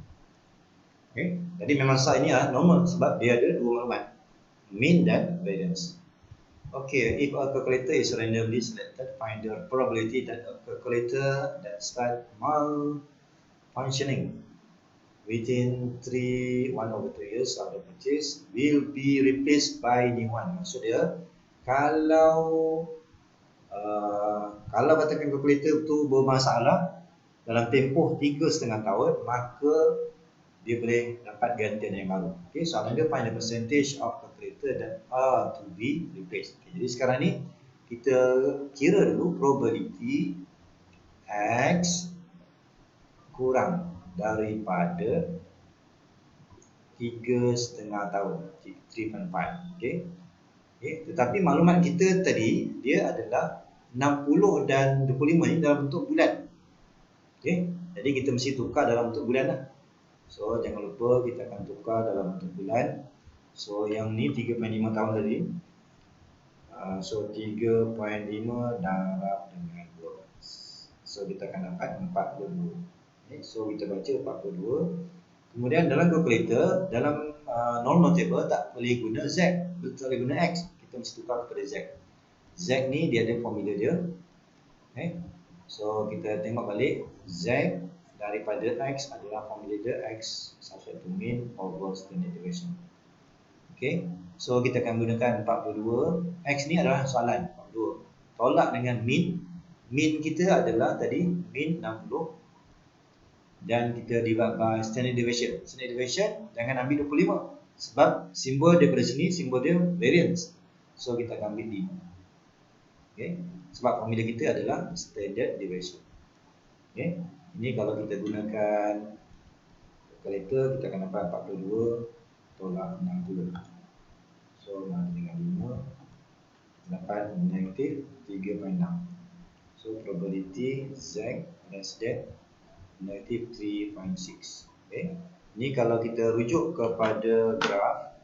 A: Okay. Jadi memang sah ini normal sebab dia ada dua maklumat, mean dan variance. Okay, if a calculator is randomly selected, find the probability that a calculator that start malfunctioning within 1/3 years of the purchase will be replaced by new one. Maksud dia, kalau katakan calculator itu bermasalah dalam tempoh 3,5 tahun, maka dia boleh dapat gantian yang baru. Okay, soalan dia find the percentage of calculator that are to be replaced. Okay, jadi sekarang ni kita kira dulu probability X kurang daripada 3,5 tahun, 3.5. Okay. Okay, tetapi maklumat kita tadi dia adalah 60 dan 25 ni dalam bentuk bulan. Okay, jadi kita mesti tukar dalam bentuk bulan lah. So jangan lupa kita akan tukar dalam bentuk bulan. So yang ni 3.5 tahun tadi. So 3.5 darab dengan 12. So kita akan dapat 42. Okay, so kita baca 42. Kemudian dalam calculator, dalam normal table tak boleh guna Z, tak boleh guna X. Kita mesti tukar kepada Z. Z ni dia ada formula dia. Okay. So kita tengok balik, Z daripada X adalah formula dia X subject to mean over standard deviation. Okay, so kita akan gunakan 42. X ni adalah soalan 42. Tolak dengan mean. Mean kita adalah tadi mean 60 dan kita divide by standard deviation. Standard deviation jangan ambil 25 sebab simbol daripada sini simbol dia variance. So kita akan ambil 5. Okay, sebab formula kita adalah standard deviation. Okay. Ini kalau kita gunakan calculator, kita akan dapat 42 tolak 60. So, dengan 5 dapat negatif 3.6. So, probability Z less than negatif 3.6. Okay. Ini kalau kita rujuk kepada graf.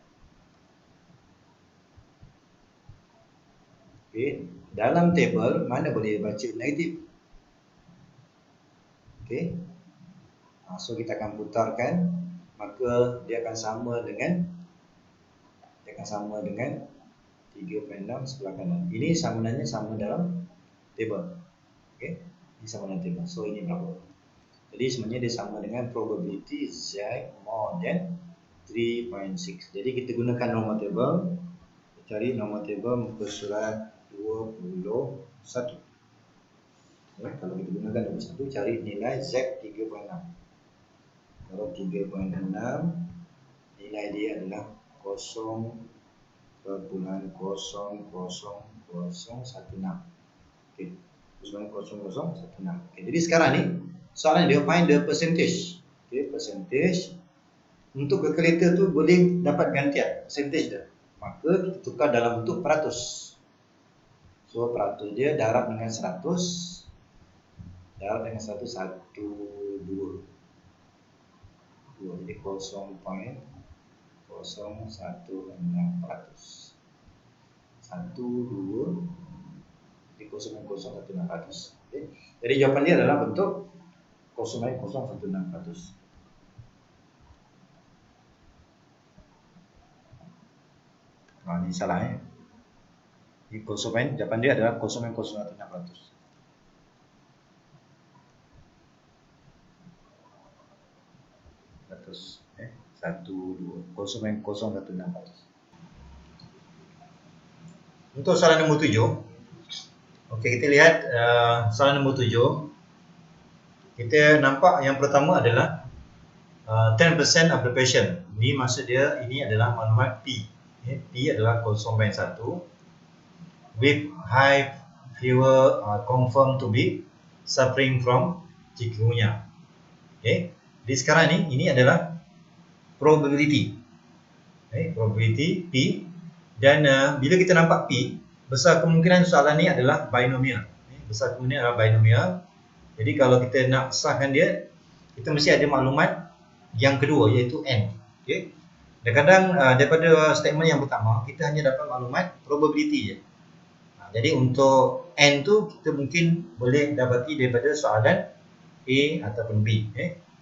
A: Okay. Dalam table, mana boleh baca negatif? Okay. So kita akan putarkan, maka dia akan sama dengan yang sama dengan 3.6 sebelah kanan. Ini samanannya sama dalam table. Okey, ini sama dalam table. So ini berapa? Jadi sebenarnya dia sama dengan probability Z more than 3.6. Jadi kita gunakan normal table. Cari normal table muka surat 21. Ya, kalau kita gunakan 21, cari nilai Z 3.6. Kalau 3.6, nilai dia adalah 0.000016. Okey, 0.0016. Okey, jadi sekarang ni soalan dia find the percentage. Okey, percentage untuk kalkulator tu boleh dapat gantian percentage dia. Maka kita tukar dalam bentuk peratus. So peratus dia darab dengan 100. Darab dengan 1 1 2. Jadi 0.016%. 1 2 jadi 0.016%. Okay. Jadi jawapan dia adalah bentuk 0.016%. Ini salah ya. Di jawapan dia adalah 0.016%. 0.016%. Untuk soalan nombor 7. Okey, kita lihat soalan nombor 7. Kita nampak yang pertama adalah 10% of the patient. Ini maksud dia ini adalah maklumat P. P adalah 0.1 with high fever confirmed to be suffering from chikungunya. Okey. Jadi sekarang ini adalah probability. Probability P. Dan bila kita nampak P, besar kemungkinan soalan ni adalah binomial. Besar kemungkinan adalah binomial. Jadi kalau kita nak sahkan dia, kita mesti ada maklumat yang kedua iaitu N. Okay. Kadang-kadang daripada statement yang pertama, kita hanya dapat maklumat probability je. Jadi untuk N tu kita mungkin boleh dapati daripada soalan A ataupun B.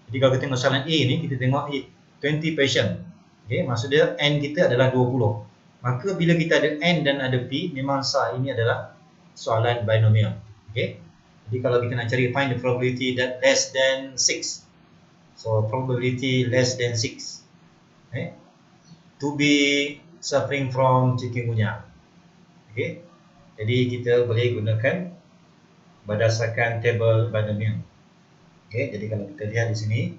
A: Jadi kalau kita tengok soalan A ni, kita tengok 20 patient. Maksud dia N kita adalah 20. Maka bila kita ada N dan ada P, memang sah ini adalah soalan binomial. Jadi kalau kita nak cari find the probability that less than 6. So probability less than 6. To be suffering from chikungunya. Jadi kita boleh gunakan berdasarkan table binomial. Jadi kalau kita lihat di sini.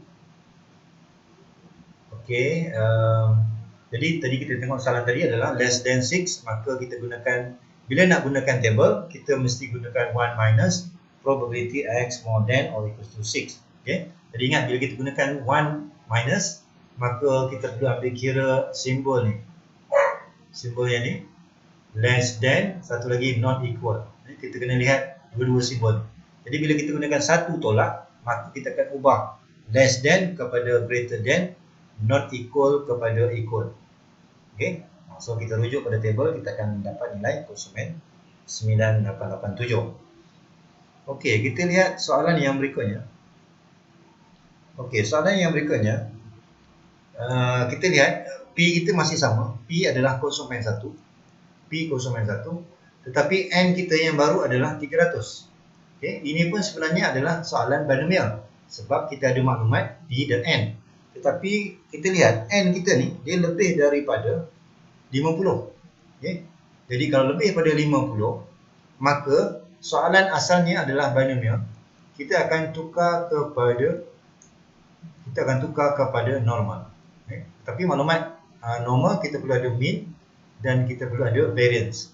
A: Jadi tadi kita tengok soalan tadi adalah less than 6, maka kita gunakan, bila nak gunakan table, kita mesti gunakan 1 minus probability x more than or equals to 6. Jadi ingat bila kita gunakan 1 minus, maka kita perlu ambil kira simbol ni. Simbolnya ni less than, satu lagi not equal. Kita kena lihat dua-dua simbol. Jadi bila kita gunakan satu tolak, maka kita akan ubah less than kepada greater than, not equal kepada equal. So kita rujuk pada table, kita akan dapat nilai 0.9887. Kita lihat soalan yang berikutnya. Soalan yang berikutnya, kita lihat P kita masih sama. P adalah 0.1. P 0.1. Tetapi N kita yang baru adalah 300. Ini pun sebenarnya adalah soalan binomial. Sebab kita ada maklumat P dan N. Tetapi kita lihat N kita ni dia lebih daripada 50. Jadi kalau lebih daripada 50, maka soalan asalnya adalah binomial. Kita akan tukar kepada normal. Tapi maklumat normal kita perlu ada mean dan kita perlu ada variance.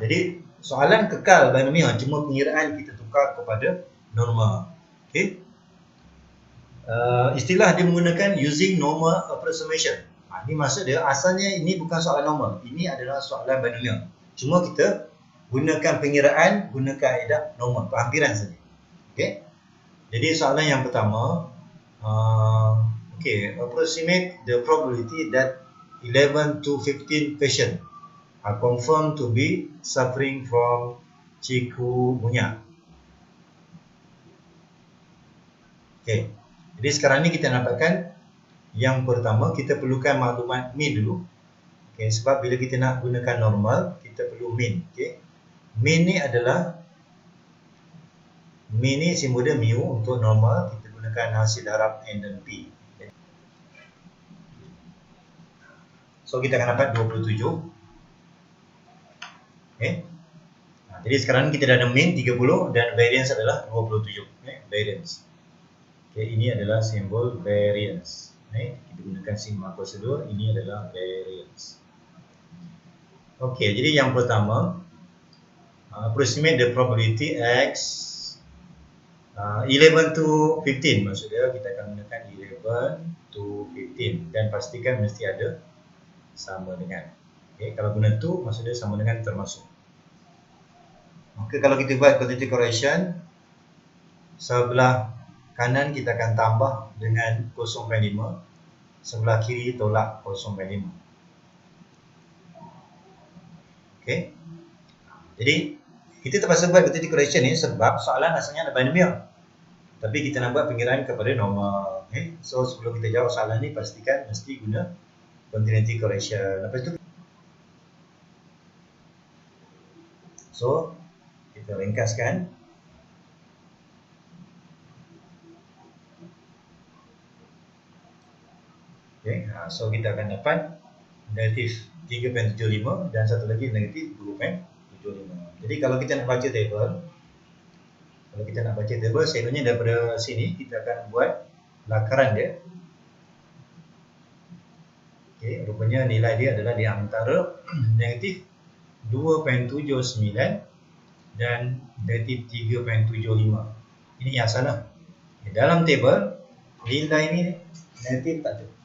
A: Jadi soalan kekal binomial, cuma pengiraan kita tukar kepada normal. Istilah dia menggunakan using normal approximation. Ini maksud dia asalnya ini bukan soalan normal. Ini adalah soalan binomial. Cuma kita gunakan pengiraan, guna kaedah normal, perhampiran saja. Jadi soalan yang pertama, approximate the probability that 11 to 15 patient are confirmed to be suffering from chikungunya. Jadi sekarang ni kita dapatkan yang pertama, kita perlukan maklumat mean dulu. Okay, sebab bila kita nak gunakan normal, kita perlu mean. Okay. Mean ni simbol dia mu. Untuk normal, kita gunakan hasil darab N dan P. Okay. So, kita akan dapat 27. Okay. Jadi sekarang kita dah ada mean 30 dan variance adalah 27. Okay. Variance. Okay, ini adalah simbol variance. Okay. Kita gunakan sigma prosedur. Ini adalah variance. Okey, jadi yang pertama, approximate the probability X 11 to 15. Maksudnya kita akan gunakan 11 to 15 dan pastikan mesti ada sama dengan. Okey, kalau guna to maksudnya sama dengan termasuk. Maka kalau kita buat quantitative correction, sebelah kanan kita akan tambah dengan 0.5, sebelah kiri tolak 0.5. Okay. Jadi kita terpaksa buat quantitative correction ni sebab soalan asalnya ada binomial. Tapi kita nak buat pengiraan kepada normal. Okay. So sebelum kita jawab soalan ni, pastikan mesti guna quantitative correction. Lepas tu, so kita ringkaskan. Okay. So kita akan dapat negatif 3.75 dan satu lagi negatif 2.75. Jadi kalau kita nak baca table, selalunya daripada sini kita akan buat lakaran dia. Okey, rupanya nilai dia adalah di antara negatif 2.79 dan negatif 3.75. Ini yang salah. Dalam table nilai ini negatif tak ada.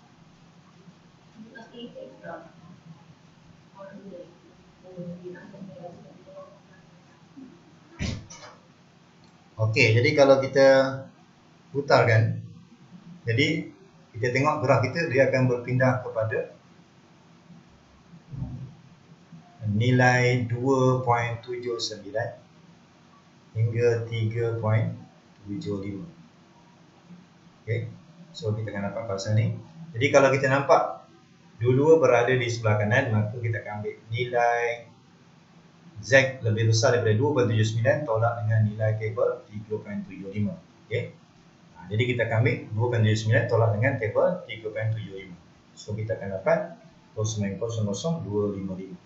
A: Okey, jadi kalau kita putarkan, jadi kita tengok graf kita, dia akan berpindah kepada nilai 2.79 hingga 3.75. Okey, so kita akan dapat pasal ni. Jadi kalau kita nampak dua-dua berada di sebelah kanan, maka kita akan ambil nilai Z lebih besar daripada 2.79 tolak dengan nilai table 3.75. Okey. Jadi kita akan ambil 2.79 tolak dengan table 3.75. So kita akan dapat 0.00255.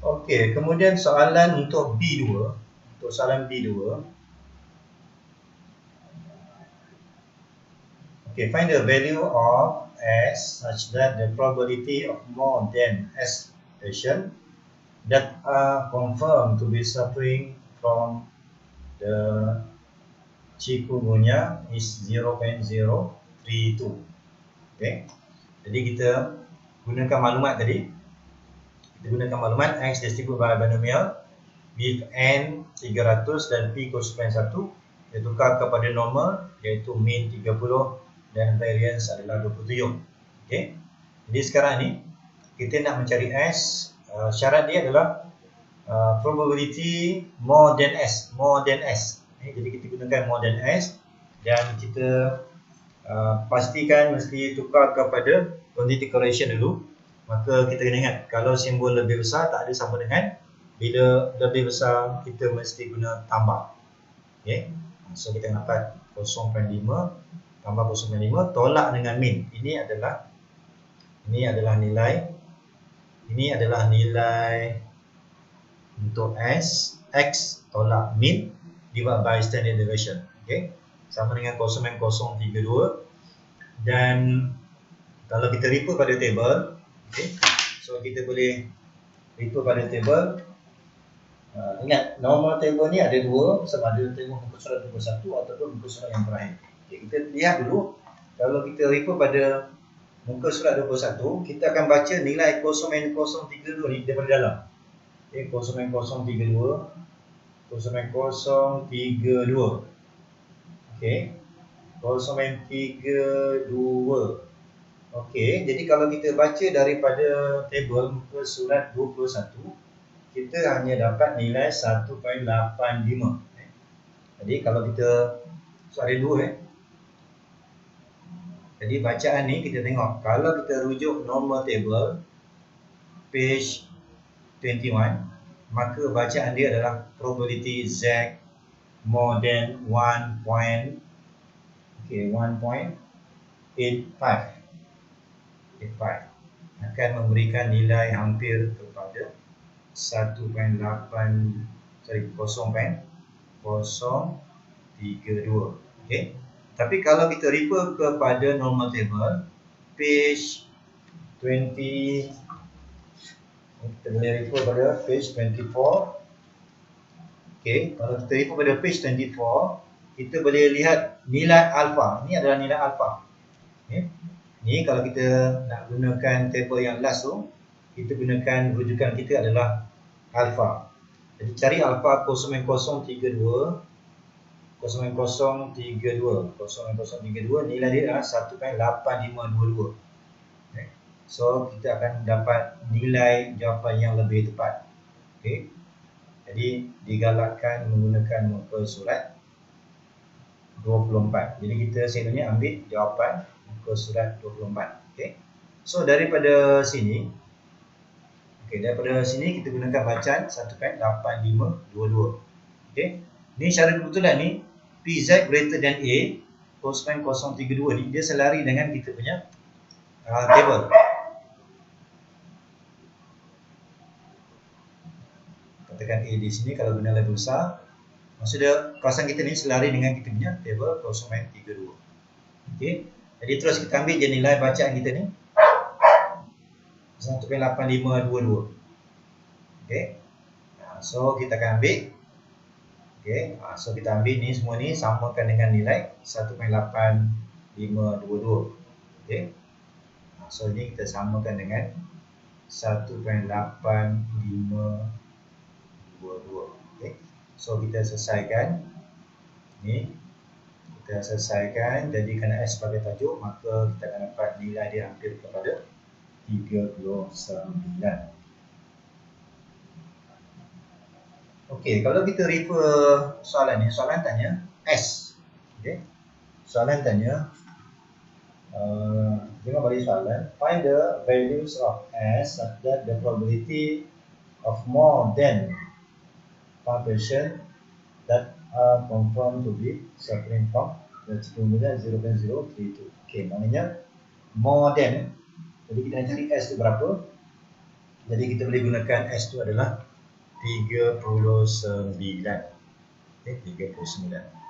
A: Okey, kemudian soalan untuk B2. Untuk soalan B2. Okey, find the value of S such that the probability of more than S patient that are confirmed to be suffering from the chikungunya is 0.032. Okey. Jadi kita gunakan maklumat tadi. Kita gunakan maklumat X distributed by binomial with N 300 dan P 0.1. Dia tukar kepada normal, iaitu mean 30 dan variance adalah 27. Okay. Jadi sekarang ni kita nak mencari S. Syarat dia adalah probability more than S. Jadi kita gunakan more than S dan kita pastikan mesti tukar kepada quantitative correction dulu. Maka kita kena ingat, kalau simbol lebih besar tak ada sama dengan, bila lebih besar kita mesti guna tambah. Okay. So kita dapat 0.5 tambah 0.5 tolak dengan min. Ini adalah nilai untuk S, X tolak min divided by standard deviation. Okay. Sama dengan 0.032. Dan kalau kita refer pada table, okay, so kita boleh refer pada table. Ingat, normal table ni ada dua, sama ada tengok muka surat 21 ataupun muka surat yang terakhir. Okay, kita lihat dulu. Kalau kita refer pada muka surat 21, kita akan baca nilai 0.032 ni daripada dalam. Okay, 0.032 0.032. Okey. 0.32. Okey, jadi kalau kita baca daripada table muka surat 21, kita hanya dapat nilai 1.85. Jadi kalau kita soalan 2 jadi bacaan ni kita tengok, kalau kita rujuk normal table page 21, maka bacaan dia adalah probability Z more than 1.85 akan memberikan nilai hampir kepada 0.032. Okey. Tapi kalau kita refer kepada normal table page 20, kita boleh refer pada page 24. Okey, kalau kita refer pada page 24, kita boleh lihat nilai alpha. Ini adalah nilai alpha. Okey. Ni kalau kita nak gunakan table yang last tu, kita gunakan rujukan kita adalah alpha. Jadi cari alpha 0.032. 0.032 nilai dia adalah 1.8522. Okay. So kita akan dapat nilai jawapan yang lebih tepat. Okay. Jadi digalakkan menggunakan muka surat 24. Jadi kita selalunya ambil jawapan muka surat 24. Okay. So daripada sini, kita gunakan bacaan 1.8522. Okay. Ni cara kebetulan ni PZ greater than A 0.032 ni dia selari dengan kita punya table. Katakan A di sini kalau guna level besar, maksudnya kawasan kita ni selari dengan kita punya table 0.32. Okey. Jadi terus kita ambil je nilai bacaan kita ni 1.8522. Okey. So kita akan ambil. Okey, so kita ambil ni semua ni samakan dengan nilai 1.8522. Okey. So ini kita samakan dengan 1.8522. Okey. So kita selesaikan ni. Kita selesaikan, jadikan S sebagai tajuk, maka kita akan dapat nilai dia hampir kepada 39. Okey, kalau kita refer soalan ni, soalan tanya S. Okey. Soalan tanya tengok balik soalan, find the values of S such that the probability of more than one patient that are confirmed to be suffering from the formula 0.032. Okey, maknanya more than, jadi kita nak cari S tu berapa. Jadi kita boleh gunakan S tu adalah 39. Okey, 39.